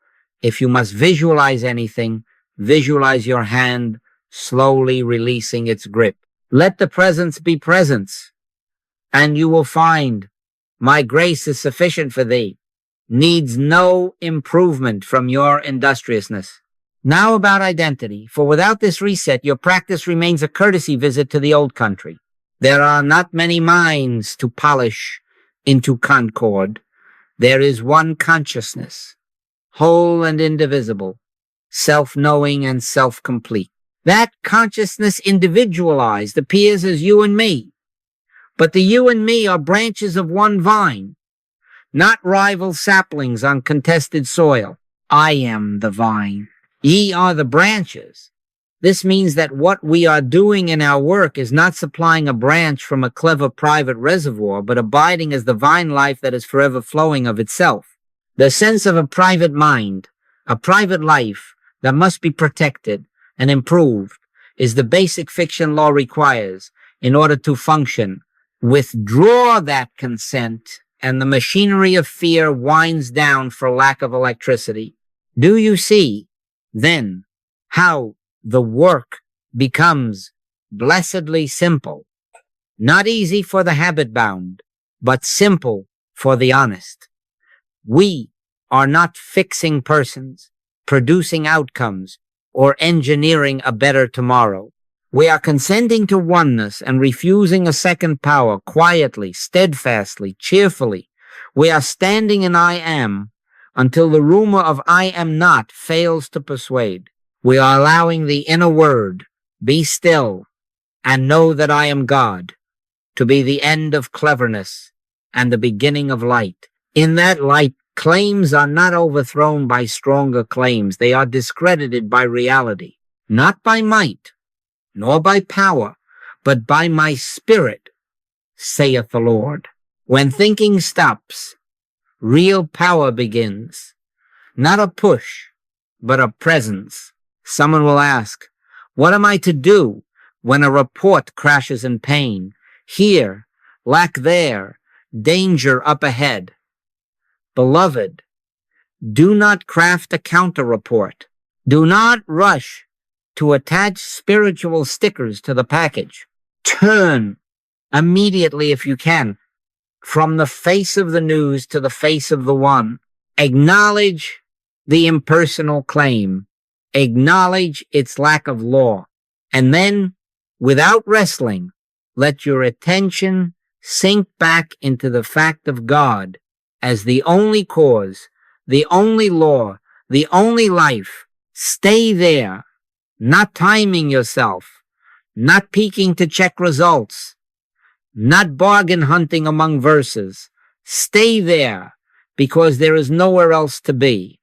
If you must visualize anything, visualize your hand slowly releasing its grip. Let the presence be presence, and you will find my grace is sufficient for thee, needs no improvement from your industriousness. Now about identity, for without this reset, your practice remains a courtesy visit to the old country. There are not many minds to polish into concord. There is one consciousness, whole and indivisible, self-knowing and self-complete. That consciousness individualized appears as you and me. But the you and me are branches of one vine, not rival saplings on contested soil. I am the vine. Ye are the branches. This means that what we are doing in our work is not supplying a branch from a clever private reservoir, but abiding as the vine life that is forever flowing of itself. The sense of a private mind, a private life that must be protected and improved, is the basic fiction law requires in order to function. Withdraw that consent, and the machinery of fear winds down for lack of electricity. Do you see, then, how the work becomes blessedly simple? Not easy for the habit-bound, but simple for the honest. We are not fixing persons, producing outcomes, or engineering a better tomorrow. We are consenting to oneness and refusing a second power quietly, steadfastly, cheerfully. We are standing in I am until the rumor of I am not fails to persuade. We are allowing the inner word, be still and know that I am God, to be the end of cleverness and the beginning of light. In that light, claims are not overthrown by stronger claims. They are discredited by reality, not by might, nor by power, but by my spirit, saith the Lord. When thinking stops, real power begins. Not a push, but a presence. Someone will ask, what am I to do when a report crashes in pain? Here, lack there, danger up ahead. Beloved, do not craft a counter-report. Do not rush to attach spiritual stickers to the package. Turn immediately, if you can, from the face of the news to the face of the one. Acknowledge the impersonal claim. Acknowledge its lack of law. And then, without wrestling, let your attention sink back into the fact of God as the only cause, the only law, the only life. Stay there, not timing yourself, not peeking to check results, not bargain hunting among verses. Stay there, because there is nowhere else to be.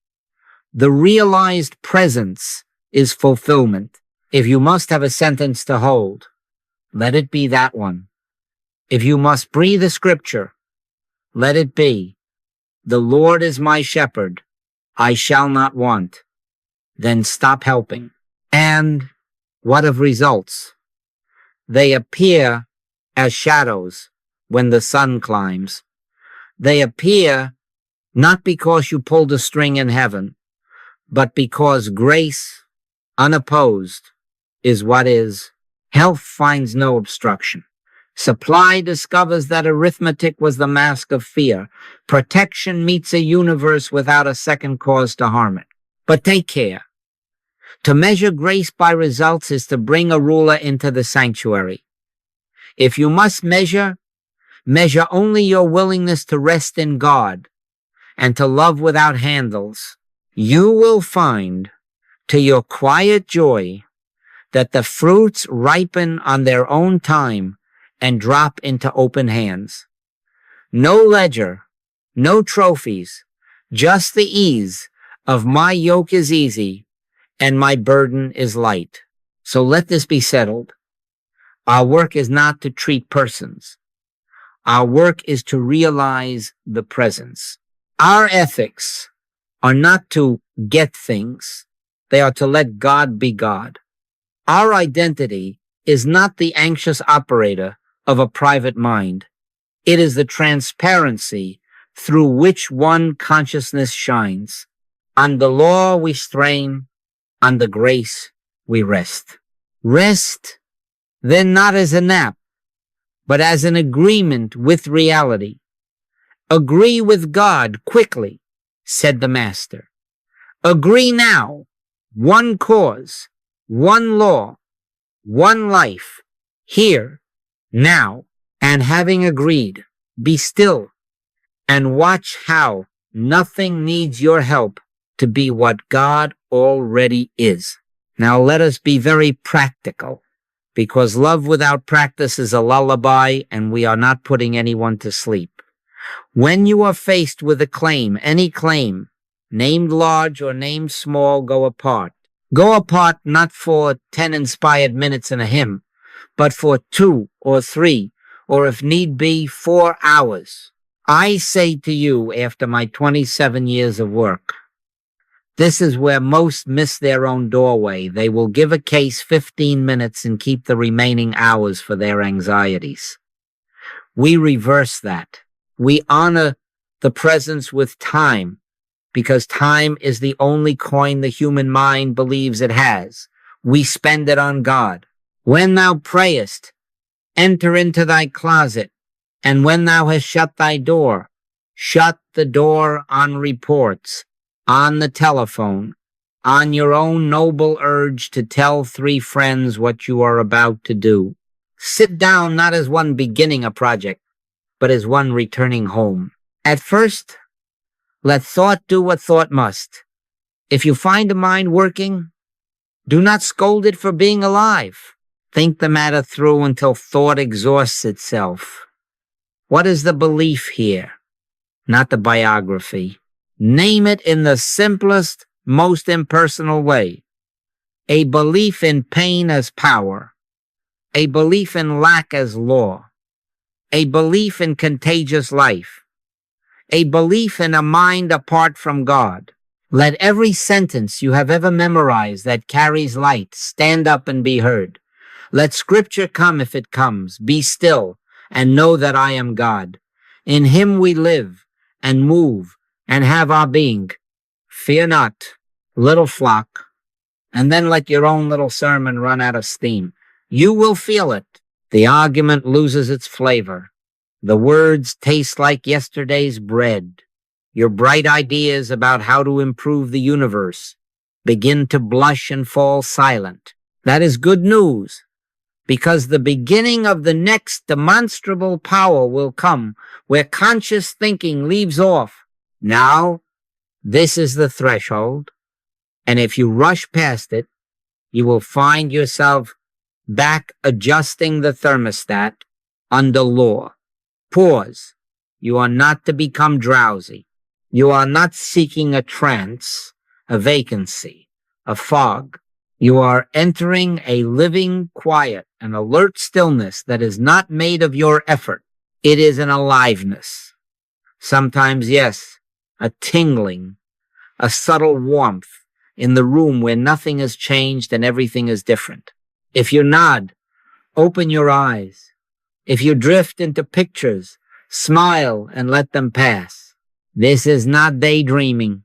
The realized presence is fulfillment. If you must have a sentence to hold, let it be that one. If you must breathe a scripture, let it be, the Lord is my shepherd, I shall not want. Then stop helping. And what of results? They appear as shadows when the sun climbs. They appear not because you pulled a string in heaven, but because grace, unopposed, is what is. Health finds no obstruction. Supply discovers that arithmetic was the mask of fear. Protection meets a universe without a second cause to harm it. But take care. To measure grace by results is to bring a ruler into the sanctuary. If you must measure, measure only your willingness to rest in God and to love without handles. You will find, to your quiet joy, that the fruits ripen on their own time and drop into open hands. No ledger, no trophies, just the ease of my yoke is easy and my burden is light. So let this be settled. Our work is not to treat persons. Our work is to realize the presence. Our ethics are not to get things. They are to let God be God. Our identity is not the anxious operator of a private mind. It is the transparency through which one consciousness shines. On the law we strain, on the grace we rest. Rest, then, not as a nap, but as an agreement with reality. Agree with God quickly, said the Master. Agree now. One cause, one law, one life, here, now. And having agreed, be still and watch how nothing needs your help to be what God already is. Now let us be very practical, because love without practice is a lullaby and we are not putting anyone to sleep. When you are faced with a claim, any claim, named large or named small, go apart. Go apart not for 10 inspired minutes in a hymn, but for 2 or 3, or if need be, 4 hours. I say to you, after my 27 years of work, this is where most miss their own doorway. They will give a case 15 minutes and keep the remaining hours for their anxieties. We reverse that. We honor the presence with time, because time is the only coin the human mind believes it has. We spend it on God. When thou prayest, enter into thy closet, and when thou hast shut thy door, shut the door on reports, on the telephone, on your own noble urge to tell 3 friends what you are about to do. Sit down not as one beginning a project, but as one returning home. At first, let thought do what thought must. If you find a mind working, do not scold it for being alive. Think the matter through until thought exhausts itself. What is the belief here? Not the biography. Name it in the simplest, most impersonal way. A belief in pain as power. A belief in lack as law. A belief in contagious life. A belief in a mind apart from God. Let every sentence you have ever memorized that carries light stand up and be heard. Let scripture come if it comes. Be still and know that I am God. In him we live and move and have our being. Fear not, little flock, and then let your own little sermon run out of steam. You will feel it. The argument loses its flavor. The words taste like yesterday's bread. Your bright ideas about how to improve the universe begin to blush and fall silent. That is good news, because the beginning of the next demonstrable power will come where conscious thinking leaves off. Now, this is the threshold, and if you rush past it, you will find yourself back adjusting the thermostat under law. Pause. You are not to become drowsy. You are not seeking a trance, a vacancy, a fog. You are entering a living, quiet, and alert stillness that is not made of your effort. It is an aliveness. Sometimes, yes, a tingling, a subtle warmth in the room where nothing has changed and everything is different. If you nod, open your eyes. If you drift into pictures, smile and let them pass. This is not daydreaming.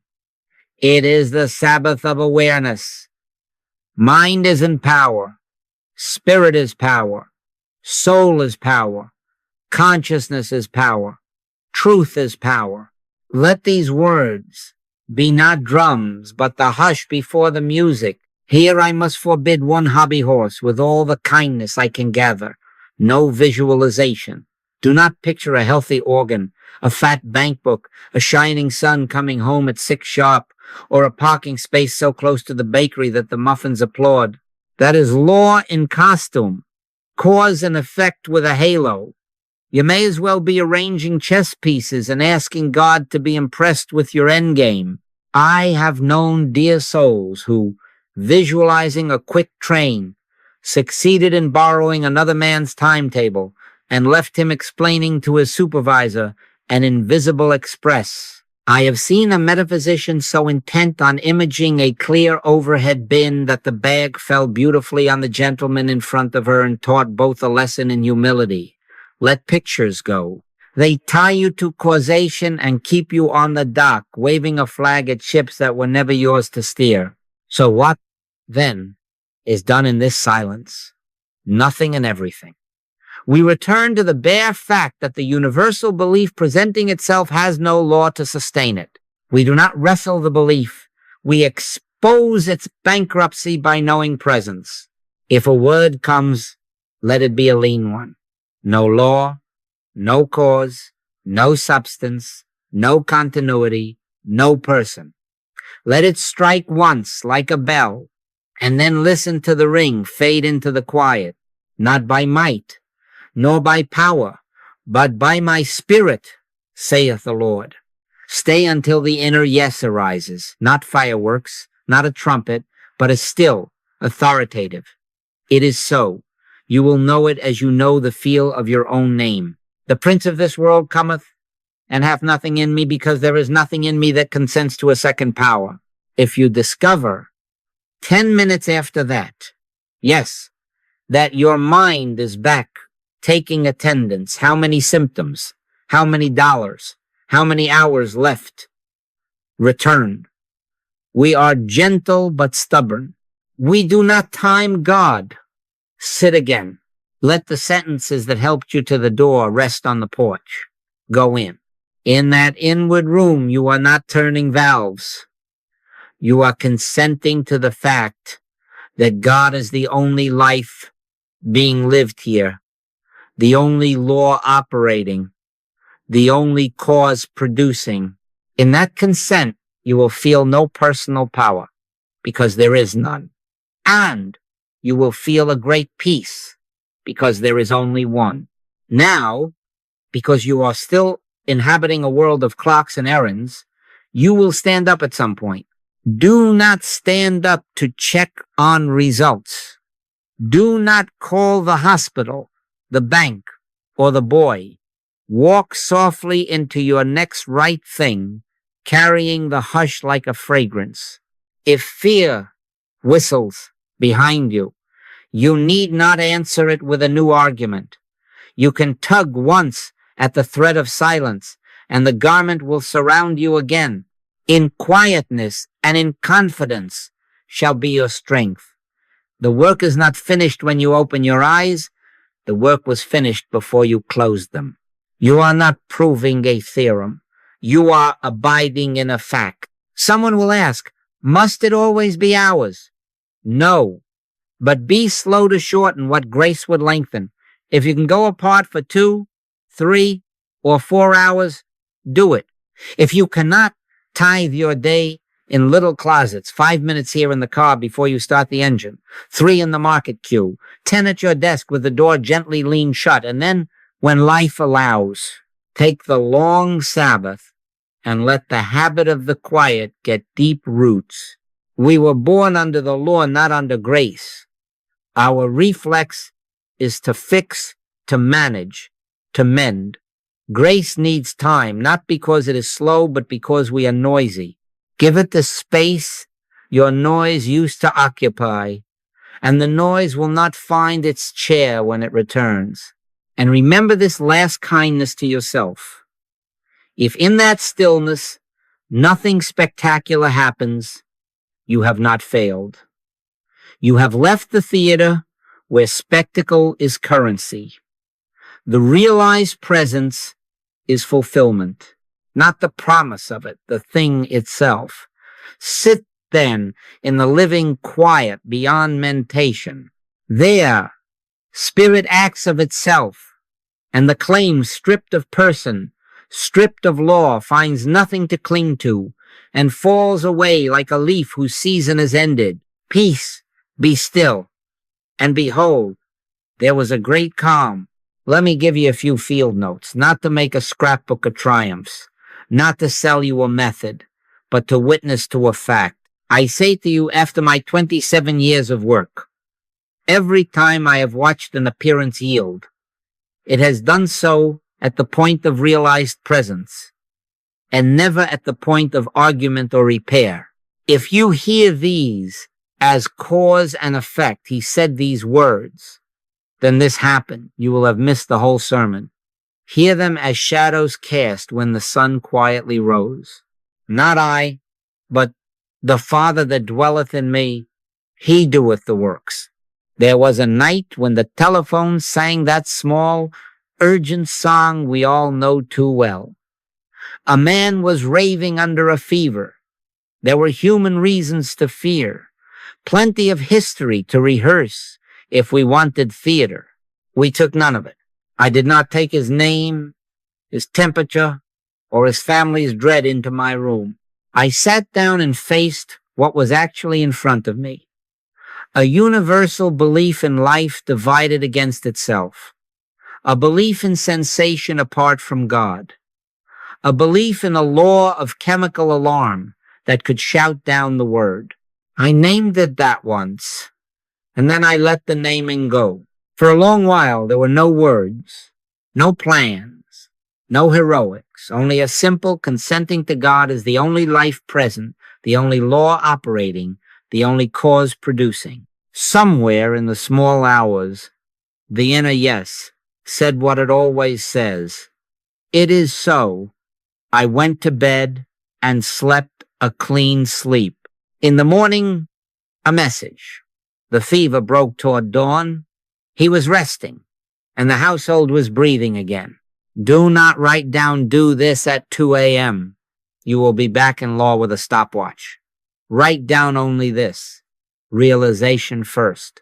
It is the Sabbath of awareness. Mind is in power. Spirit is power. Soul is power. Consciousness is power. Truth is power. Let these words be not drums, but the hush before the music, Here I must forbid one hobby horse with all the kindness I can gather. No visualization. Do not picture a healthy organ, a fat bank book, a shining sun coming home at 6 sharp, or a parking space so close to the bakery that the muffins applaud. That is law in costume. Cause and effect with a halo. You may as well be arranging chess pieces and asking God to be impressed with your endgame. I have known dear souls who, visualizing a quick train, succeeded in borrowing another man's timetable and left him explaining to his supervisor an invisible express. I have seen a metaphysician so intent on imaging a clear overhead bin that the bag fell beautifully on the gentleman in front of her and taught both a lesson in humility. Let pictures go. They tie you to causation and keep you on the dock, waving a flag at ships that were never yours to steer. So what, then, is done in this silence? Nothing and everything. We return to the bare fact that the universal belief presenting itself has no law to sustain it. We do not wrestle the belief. We expose its bankruptcy by knowing presence. If a word comes, let it be a lean one. No law, no cause, no substance, no continuity, no person. Let it strike once like a bell, and then listen to the ring fade into the quiet, not by might, nor by power, but by my spirit, saith the Lord. Stay until the inner yes arises, not fireworks, not a trumpet, but a still, authoritative. It is so. You will know it as you know the feel of your own name. The prince of this world cometh, and hath nothing in me, because there is nothing in me that consents to a second power. If you discover 10 minutes after that, yes, that your mind is back taking attendance, how many symptoms, how many dollars, how many hours left, return. We are gentle but stubborn. We do not time God. Sit again. Let the sentences that helped you to the door rest on the porch. Go in. In that inward room, you are not turning valves. You are consenting to the fact that God is the only life being lived here, the only law operating, the only cause producing. In that consent, you will feel no personal power, because there is none. And you will feel a great peace, because there is only one. Now, because you are still inhabiting a world of clocks and errands, you will stand up at some point. Do not stand up to check on results. Do not call the hospital, the bank, or the boy. Walk softly into your next right thing, carrying the hush like a fragrance. If fear whistles behind you, you need not answer it with a new argument. You can tug once at the thread of silence, and the garment will surround you again. In quietness and in confidence shall be your strength. The work is not finished when you open your eyes. The work was finished before you closed them. You are not proving a theorem. You are abiding in a fact. Someone will ask, must it always be ours? No, but be slow to shorten what grace would lengthen. If you can go apart for 2, 3, or 4 hours, do it. If you cannot, tithe your day in little closets, 5 minutes here in the car before you start the engine, 3 in the market queue, 10 at your desk with the door gently leaned shut, and then, when life allows, take the long Sabbath and let the habit of the quiet get deep roots. We were born under the law, not under grace. Our reflex is to fix, to manage, to mend. Grace needs time, not because it is slow, but because we are noisy. Give it the space your noise used to occupy, and the noise will not find its chair when it returns. And remember this last kindness to yourself. If in that stillness nothing spectacular happens, you have not failed. You have left the theater where spectacle is currency. The realized presence is fulfillment, not the promise of it, the thing itself. Sit then in the living quiet beyond mentation. There, spirit acts of itself, and the claim stripped of person, stripped of law, finds nothing to cling to, and falls away like a leaf whose season is ended. Peace, be still. And behold, there was a great calm. Let me give you a few field notes, not to make a scrapbook of triumphs, not to sell you a method, but to witness to a fact. I say to you, after my 27 years of work, every time I have watched an appearance yield, it has done so at the point of realized presence, and never at the point of argument or repair. If you hear these as cause and effect, he said these words, then this happened. You will have missed the whole sermon. Hear them as shadows cast when the sun quietly rose. Not I, but the Father that dwelleth in me, he doeth the works. There was a night when the telephone sang that small, urgent song we all know too well. A man was raving under a fever. There were human reasons to fear, plenty of history to rehearse if we wanted theater. We took none of it. I did not take his name, his temperature, or his family's dread into my room. I sat down and faced what was actually in front of me. A universal belief in life divided against itself. A belief in sensation apart from God. A belief in a law of chemical alarm that could shout down the word. I named it that once, and then I let the naming go. For a long while, there were no words, no plans, no heroics, only a simple consenting to God as the only life present, the only law operating, the only cause producing. Somewhere in the small hours, the inner yes said what it always says. It is so. I went to bed and slept a clean sleep. In the morning, a message. The fever broke toward dawn. He was resting, and the household was breathing again. Do not write down "do this at 2 a.m. You will be back in law with a stopwatch. Write down only this. Realization first.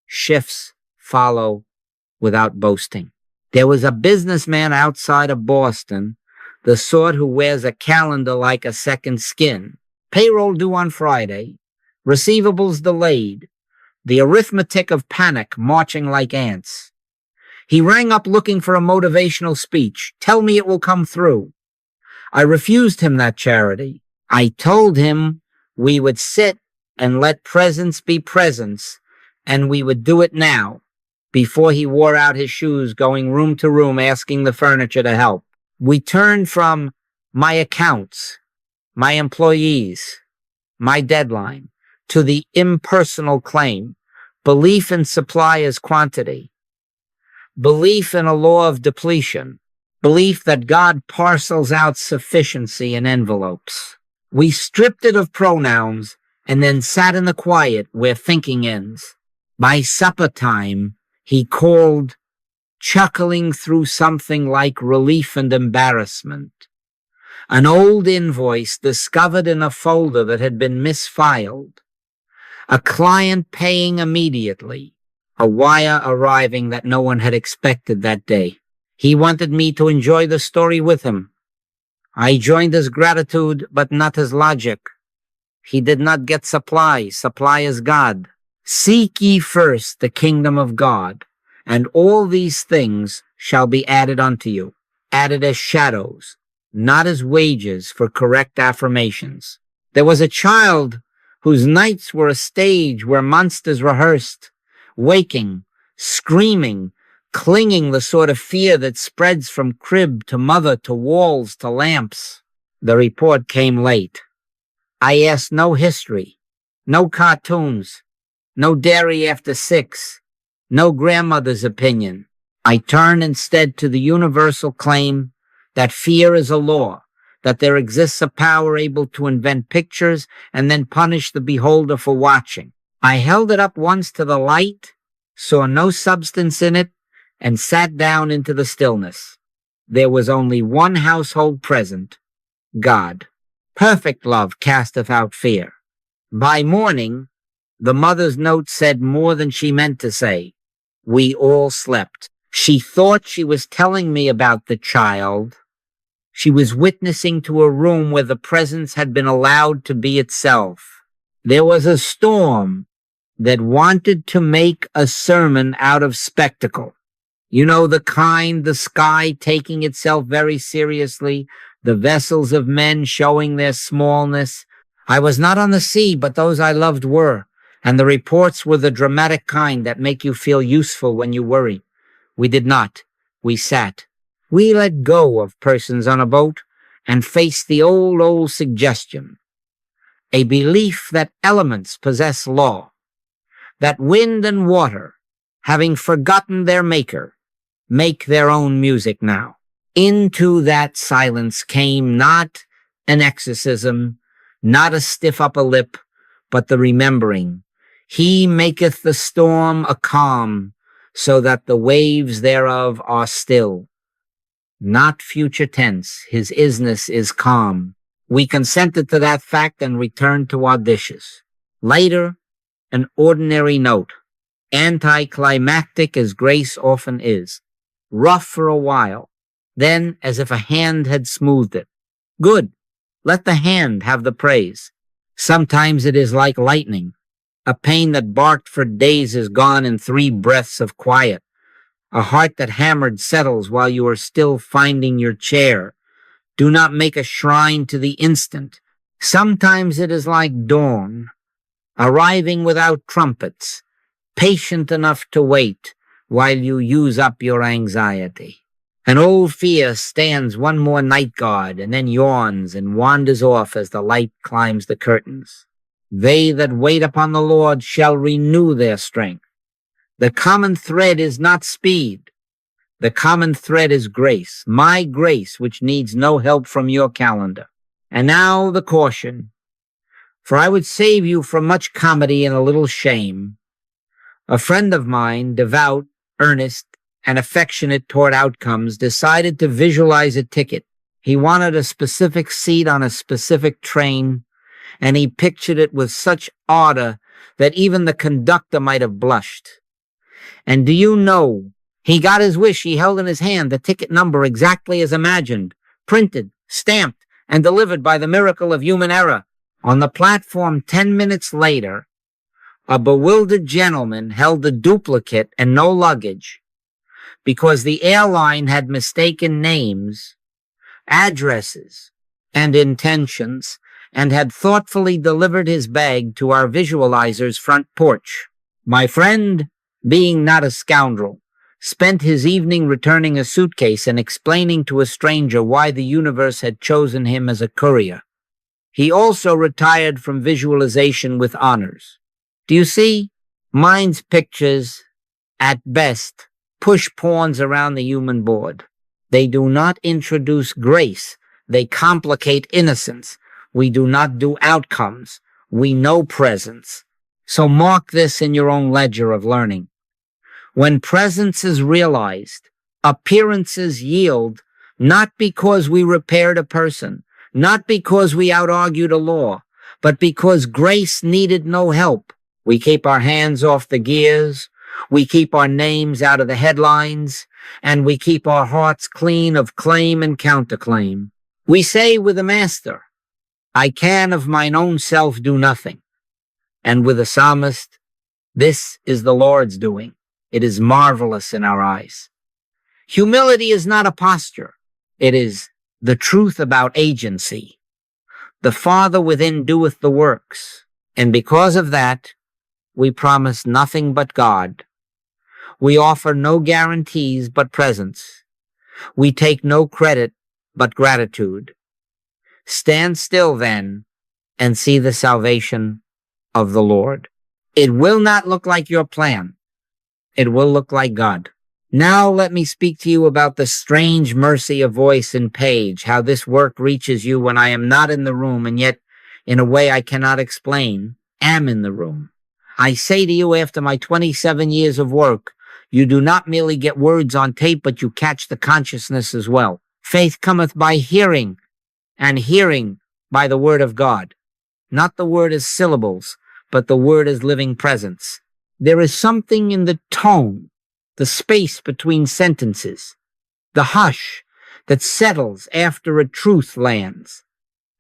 Shifts follow without boasting. There was a businessman outside of Boston, the sort who wears a calendar like a second skin. Payroll due on Friday. Receivables delayed. The arithmetic of panic marching like ants. He rang up looking for a motivational speech. Tell me it will come through. I refused him that charity. I told him we would sit and let presence be presence, and we would do it now, before he wore out his shoes going room to room asking the furniture to help. We turned from my accounts, my employees, my deadline, to the impersonal claim, belief in supply as quantity, belief in a law of depletion, belief that God parcels out sufficiency in envelopes. We stripped it of pronouns and then sat in the quiet where thinking ends. By supper time, he called, chuckling through something like relief and embarrassment. An old invoice discovered in a folder that had been misfiled. A client paying immediately. A wire arriving that no one had expected that day. He wanted me to enjoy the story with him. I joined his gratitude, but not his logic. He did not get supply. Supply is God. Seek ye first the kingdom of God, and all these things shall be added unto you. Added as shadows, not as wages for correct affirmations. There was a child whose nights were a stage where monsters rehearsed, waking, screaming, clinging, the sort of fear that spreads from crib to mother to walls to lamps. The report came late. I asked no history, no cartoons, no dairy after 6, no grandmother's opinion. I turned instead to the universal claim that fear is a law, that there exists a power able to invent pictures and then punish the beholder for watching. I held it up once to the light, saw no substance in it, and sat down into the stillness. There was only one household present, God. Perfect love casteth out fear. By morning, the mother's note said more than she meant to say. We all slept. She thought she was telling me about the child. She was witnessing to a room where the presence had been allowed to be itself. There was a storm that wanted to make a sermon out of spectacle. You know, the kind, the sky taking itself very seriously, the vessels of men showing their smallness. I was not on the sea, but those I loved were, and the reports were the dramatic kind that make you feel useful when you worry. We did not. We sat. We let go of persons on a boat and faced the old suggestion. A belief that elements possess law, that wind and water, having forgotten their maker, make their own music now. Into that silence came not an exorcism, not a stiff upper lip, but the remembering. He maketh the storm a calm, so that the waves thereof are still. Not future tense, his isness is calm. We consented to that fact and returned to our dishes. Later, an ordinary note, anticlimactic as grace often is. Rough for a while, then as if a hand had smoothed it. Good, let the hand have the praise. Sometimes it is like lightning. A pain that barked for days is gone in 3 breaths of quiet. A heart that hammered settles while you are still finding your chair. Do not make a shrine to the instant. Sometimes it is like dawn, arriving without trumpets, patient enough to wait while you use up your anxiety. An old fear stands one more night guard and then yawns and wanders off as the light climbs the curtains. They that wait upon the Lord shall renew their strength. The common thread is not speed. The common thread is grace, my grace, which needs no help from your calendar. And now the caution, for I would save you from much comedy and a little shame. A friend of mine, devout, earnest, and affectionate toward outcomes, decided to visualize a ticket. He wanted a specific seat on a specific train, and he pictured it with such ardor that even the conductor might have blushed. And do you know, he got his wish. He held in his hand the ticket number exactly as imagined, printed, stamped, and delivered by the miracle of human error. On the platform 10 minutes later, a bewildered gentleman held the duplicate and no luggage because the airline had mistaken names, addresses, and intentions, and had thoughtfully delivered his bag to our visualizer's front porch. My friend, being not a scoundrel, spent his evening returning a suitcase and explaining to a stranger why the universe had chosen him as a courier. He also retired from visualization with honors. Do you see? Mind's pictures, at best, push pawns around the human board. They do not introduce grace. They complicate innocence. We do not do outcomes. We know presence. So mark this in your own ledger of learning. When presence is realized, appearances yield, not because we repaired a person, not because we out-argued a law, but because grace needed no help. We keep our hands off the gears, we keep our names out of the headlines, and we keep our hearts clean of claim and counterclaim. We say with the Master, I can of mine own self do nothing. And with the psalmist, this is the Lord's doing. It is marvelous in our eyes. Humility is not a posture. It is the truth about agency. The Father within doeth the works. And because of that, we promise nothing but God. We offer no guarantees but presence. We take no credit but gratitude. Stand still then and see the salvation of the Lord. It will not look like your plan. It will look like God. Now let me speak to you about the strange mercy of voice and page, how this work reaches you when I am not in the room and yet, in a way I cannot explain, am in the room. I say to you, after my 27 years of work, you do not merely get words on tape, but you catch the consciousness as well. Faith cometh by hearing, and hearing by the word of God. not the word as syllables, but the word as living presence. There is something in the tone, the space between sentences, the hush that settles after a truth lands,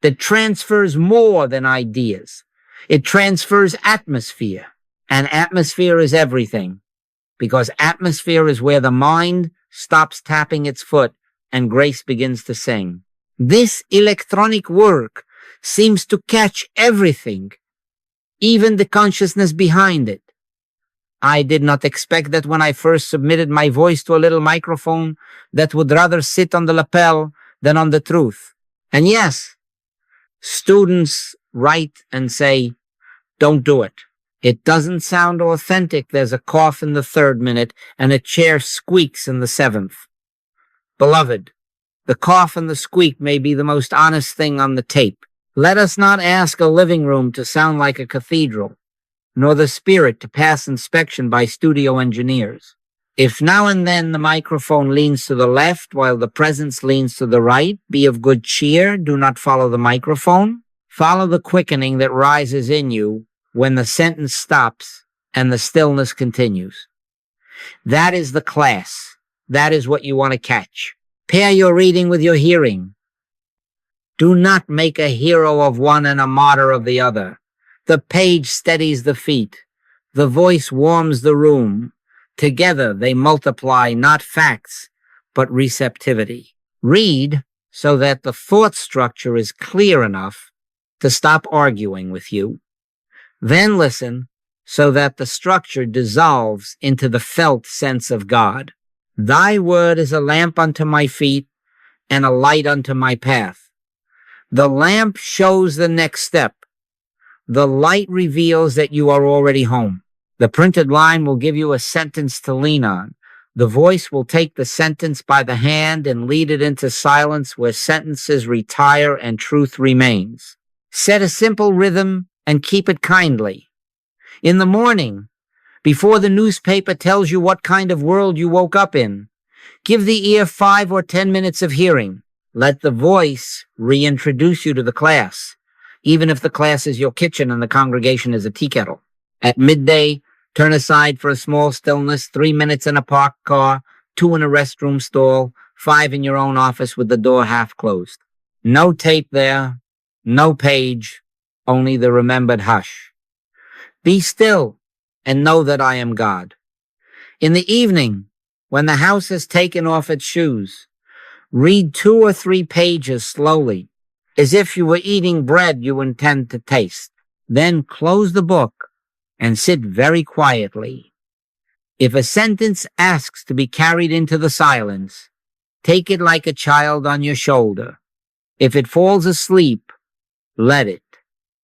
that transfers more than ideas. It transfers atmosphere, and atmosphere is everything, because atmosphere is where the mind stops tapping its foot and grace begins to sing. This electronic work seems to catch everything, even the consciousness behind it. I did not expect that when I first submitted my voice to a little microphone that would rather sit on the lapel than on the truth. And yes, students write and say, don't do it. It doesn't sound authentic. There's a cough in the 3rd minute and a chair squeaks in the 7th. Beloved, the cough and the squeak may be the most honest thing on the tape. Let us not ask a living room to sound like a cathedral, nor the spirit to pass inspection by studio engineers. If now and then the microphone leans to the left while the presence leans to the right, be of good cheer. Do not follow the microphone. Follow the quickening that rises in you when the sentence stops and the stillness continues. That is the class. That is what you want to catch. Pair your reading with your hearing. Do not make a hero of one and a martyr of the other. The page steadies the feet. The voice warms the room. Together they multiply not facts, but receptivity. Read so that the thought structure is clear enough to stop arguing with you. Then listen so that the structure dissolves into the felt sense of God. Thy word is a lamp unto my feet and a light unto my path. The lamp shows the next step. The light reveals that you are already home. The printed line will give you a sentence to lean on. The voice will take the sentence by the hand and lead it into silence where sentences retire and truth remains. Set a simple rhythm and keep it kindly. In the morning, before the newspaper tells you what kind of world you woke up in, give the ear 5 or 10 minutes of hearing. Let the voice reintroduce you to the class, even if the class is your kitchen and the congregation is a tea kettle. At midday, turn aside for a small stillness, 3 minutes in a parked car, 2 in a restroom stall, 5 in your own office with the door half closed. No tape there, no page, only the remembered hush. Be still and know that I am God. In the evening, when the house has taken off its shoes, read 2 or 3 pages slowly, as if you were eating bread you intend to taste. Then close the book and sit very quietly. If a sentence asks to be carried into the silence, take it like a child on your shoulder. If it falls asleep, let it.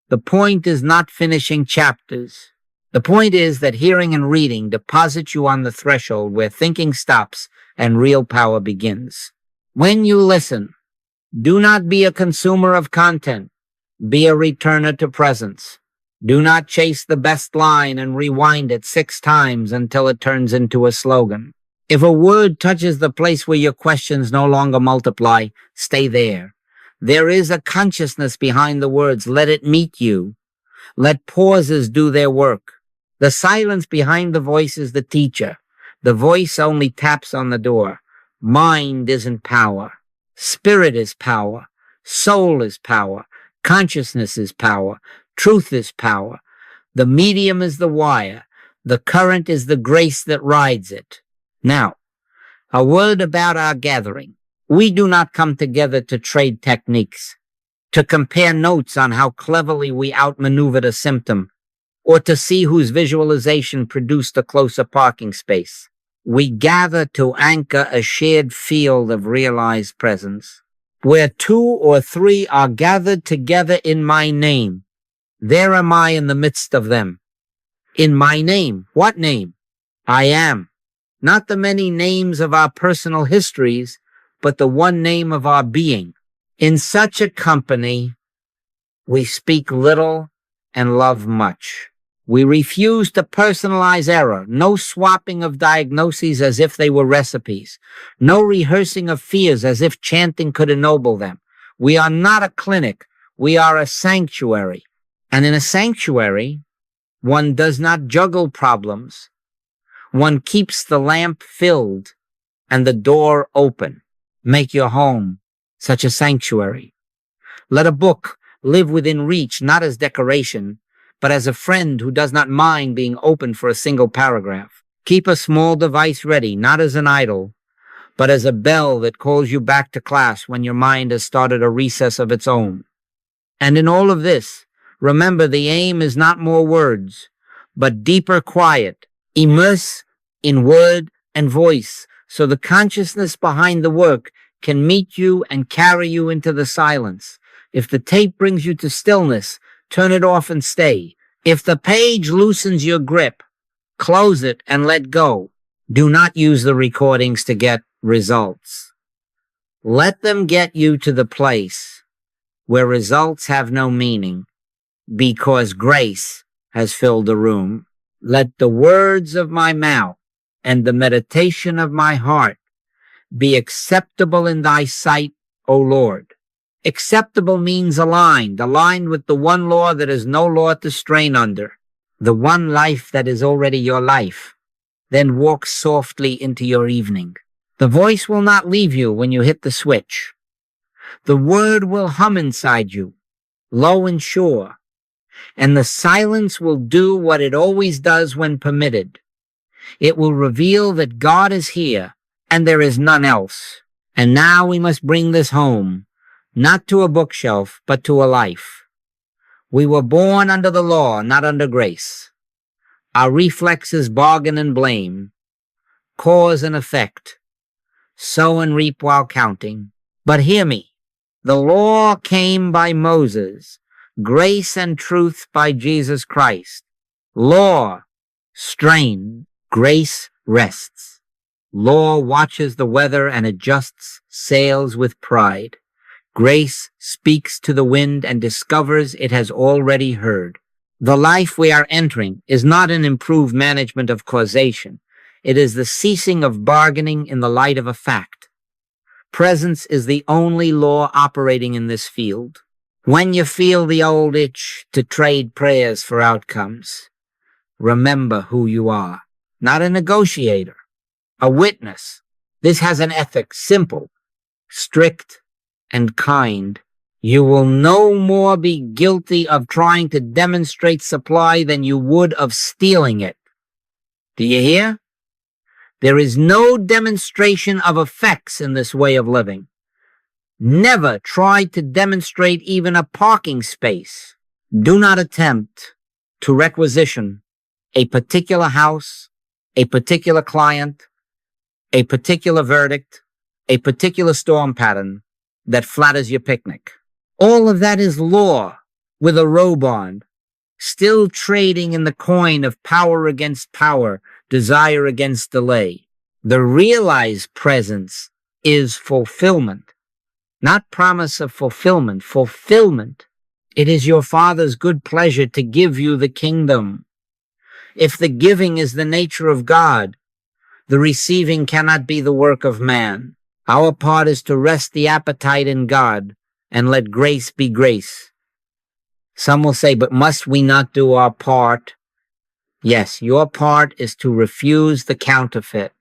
The point is not finishing chapters. The point is that hearing and reading deposit you on the threshold where thinking stops and real power begins. When you listen, do not be a consumer of content. Be a returner to presence. Do not chase the best line and rewind it 6 times until it turns into a slogan. If a word touches the place where your questions no longer multiply, stay there. There is a consciousness behind the words. Let it meet you. Let pauses do their work. The silence behind the voice is the teacher. The voice only taps on the door. Mind isn't power. Spirit is power. Soul is power. Consciousness is power. Truth is power. The medium is the wire. The current is the grace that rides it. Now, a word about our gathering. We do not come together to trade techniques, to compare notes on how cleverly we outmaneuvered a symptom, or to see whose visualization produced a closer parking space. We gather to anchor a shared field of realized presence. Where 2 or 3 are gathered together in my name, there am I in the midst of them. In my name. What name? I am. Not the many names of our personal histories, but the one name of our being. In such a company, we speak little and love much. We refuse to personalize error. No swapping of diagnoses as if they were recipes. No rehearsing of fears as if chanting could ennoble them. We are not a clinic. We are a sanctuary. And in a sanctuary, one does not juggle problems. One keeps the lamp filled and the door open. Make your home such a sanctuary. Let a book live within reach, not as decoration, but as a friend who does not mind being open for a single paragraph. Keep a small device ready, not as an idol, but as a bell that calls you back to class when your mind has started a recess of its own. And in all of this, remember the aim is not more words, but deeper quiet. Immerse in word and voice, so the consciousness behind the work can meet you and carry you into the silence. If the tape brings you to stillness, turn it off and stay. If the page loosens your grip, close it and let go. Do not use the recordings to get results. Let them get you to the place where results have no meaning, because grace has filled the room. Let the words of my mouth and the meditation of my heart be acceptable in thy sight, O Lord. Acceptable means aligned with the one law that is no law to strain under, the one life that is already your life. Then walk softly into your evening. The voice will not leave you when you hit the switch. The word will hum inside you, low and sure, and the silence will do what it always does when permitted. It will reveal that God is here and there is none else. And now we must bring this home, not to a bookshelf, but to a life. We were born under the law, not under grace. Our reflexes bargain and blame, cause and effect, sow and reap while counting. But hear me, the law came by Moses, grace and truth by Jesus Christ. Law strains, grace rests. Law watches the weather and adjusts sails with pride. Grace speaks to the wind and discovers it has already heard. The life we are entering is not an improved management of causation. It is the ceasing of bargaining in the light of a fact. Presence is the only law operating in this field. When you feel the old itch to trade prayers for outcomes, remember who you are. Not a negotiator, a witness. This has an ethic, simple, strict, and kind. You will no more be guilty of trying to demonstrate supply than you would of stealing it. Do you hear? There is no demonstration of effects in this way of living. Never try to demonstrate even a parking space. Do not attempt to requisition a particular house, a particular client, a particular verdict, a particular storm pattern that flatters your picnic. All of that is law with a robe on, still trading in the coin of power against power, desire against delay. The realized presence is fulfillment, not promise of fulfillment, fulfillment. It is your Father's good pleasure to give you the kingdom. If the giving is the nature of God, the receiving cannot be the work of man. Our part is to rest the appetite in God and let grace be grace. Some will say, but must we not do our part? Yes, your part is to refuse the counterfeit.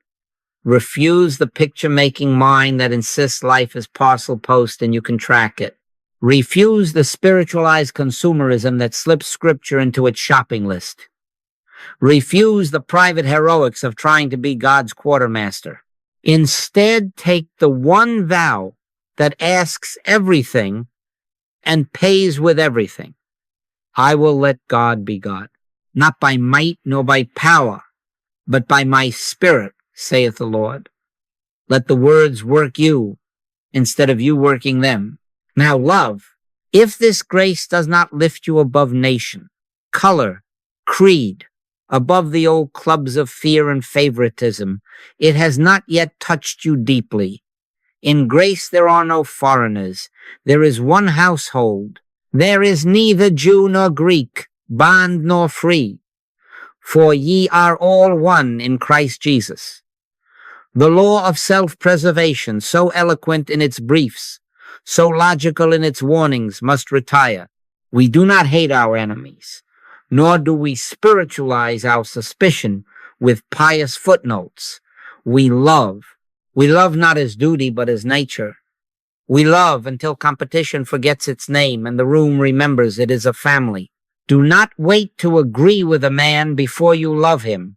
Refuse the picture-making mind that insists life is parcel post and you can track it. Refuse the spiritualized consumerism that slips scripture into its shopping list. Refuse the private heroics of trying to be God's quartermaster. Instead, take the one vow that asks everything and pays with everything. I will let God be God, not by might nor by power, but by my spirit, saith the Lord. Let the words work you instead of you working them. Now, love, if this grace does not lift you above nation, color, creed, above the old clubs of fear and favoritism, it has not yet touched you deeply. In grace there are no foreigners. There is one household. There is neither Jew nor Greek, bond nor free, for ye are all one in Christ Jesus. The law of self-preservation, so eloquent in its briefs, so logical in its warnings, must retire. We do not hate our enemies, nor do we spiritualize our suspicion with pious footnotes. We love. We love not as duty, but as nature. We love until competition forgets its name and the room remembers it is a family. Do not wait to agree with a man before you love him.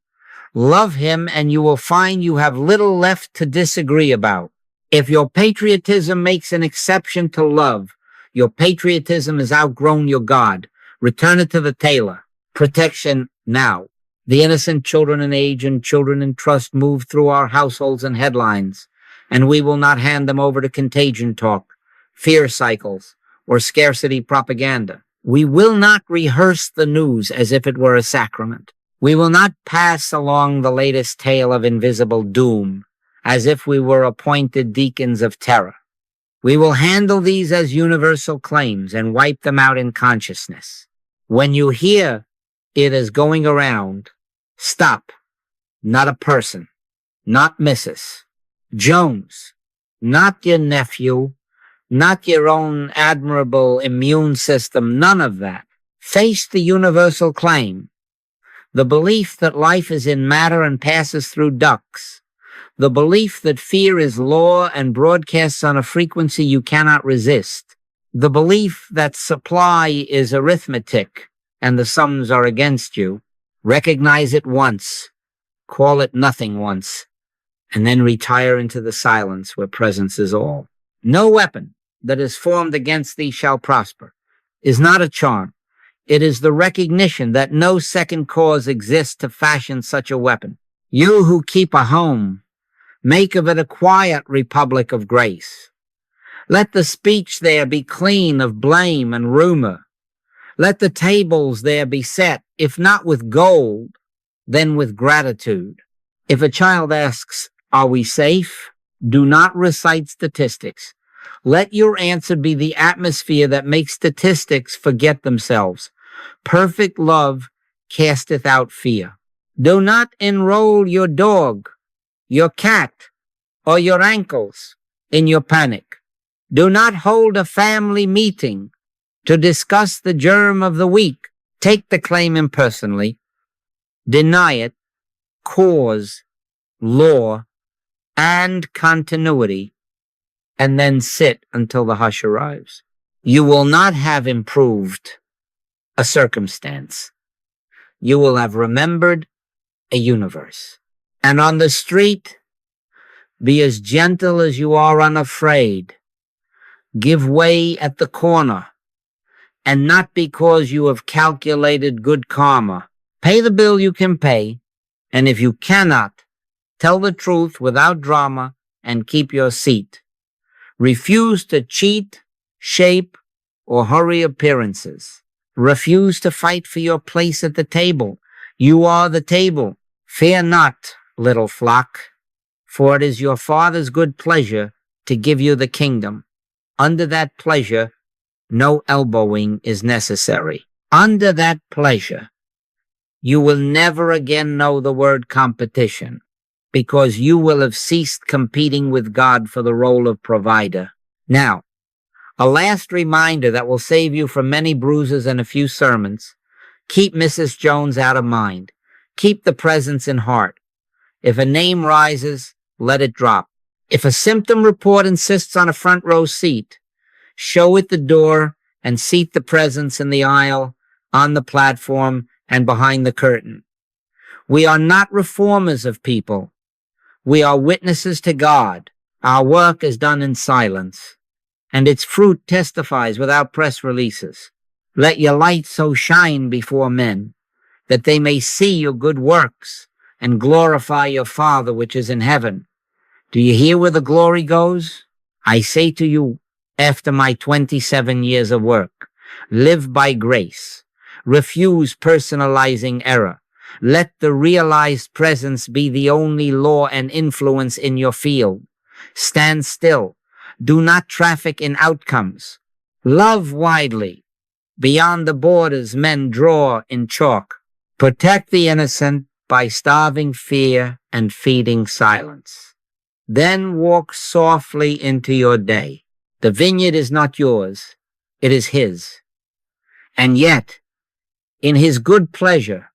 Love him and you will find you have little left to disagree about. If your patriotism makes an exception to love, your patriotism has outgrown your God. Return it to the tailor. Protection now. The innocent children in age and children in trust move through our households and headlines, and we will not hand them over to contagion talk, fear cycles, or scarcity propaganda. We will not rehearse the news as if it were a sacrament. We will not pass along the latest tale of invisible doom as if we were appointed deacons of terror. We will handle these as universal claims and wipe them out in consciousness. When you hear it is going around, stop. Not a person. Not Mrs. Jones. Not your nephew. Not your own admirable immune system. None of that. Face the universal claim. The belief that life is in matter and passes through ducts. The belief that fear is law and broadcasts on a frequency you cannot resist. The belief that supply is arithmetic and the sums are against you. Recognize it once, call it nothing once, and then retire into the silence where presence is all. No weapon that is formed against thee shall prosper is not a charm. It is the recognition that no second cause exists to fashion such a weapon. You who keep a home, make of it a quiet republic of grace. Let the speech there be clean of blame and rumor. Let the tables there be set, if not with gold, then with gratitude. If a child asks, are we safe? Do not recite statistics. Let your answer be the atmosphere that makes statistics forget themselves. Perfect love casteth out fear. Do not enroll your dog, your cat, or your ankles in your panic. Do not hold a family meeting to discuss the germ of the week. Take the claim impersonally, deny it, cause, law, and continuity, and then sit until the hush arrives. You will not have improved a circumstance. You will have remembered a universe. And on the street, be as gentle as you are unafraid. Give way at the corner, and not because you have calculated good karma. Pay the bill you can pay, and if you cannot, tell the truth without drama and keep your seat. Refuse to cheat, shape, or hurry appearances. Refuse to fight for your place at the table. You are the table. Fear not, little flock, for it is your Father's good pleasure to give you the kingdom. Under that pleasure, no elbowing is necessary. Under that pleasure, you will never again know the word competition, because you will have ceased competing with God for the role of provider. Now, a last reminder that will save you from many bruises and a few sermons. Keep Mrs. Jones out of mind. Keep the presence in heart. If a name rises, let it drop. If a symptom report insists on a front row seat, show it the door and seat the presence in the aisle, on the platform, and behind the curtain. We are not reformers of people. We are witnesses to God. Our work is done in silence, and its fruit testifies without press releases. Let your light so shine before men that they may see your good works and glorify your Father which is in heaven. Do you hear where the glory goes? I say to you, after my 27 years of work, live by grace. Refuse personalizing error. Let the realized presence be the only law and influence in your field. Stand still. Do not traffic in outcomes. Love widely. Beyond the borders men draw in chalk. Protect the innocent by starving fear and feeding silence. Then walk softly into your day. The vineyard is not yours. It is His. And yet, in his good pleasure,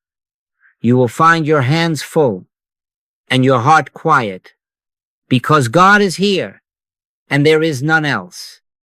you will find your hands full and your heart quiet, because God is here and there is none else.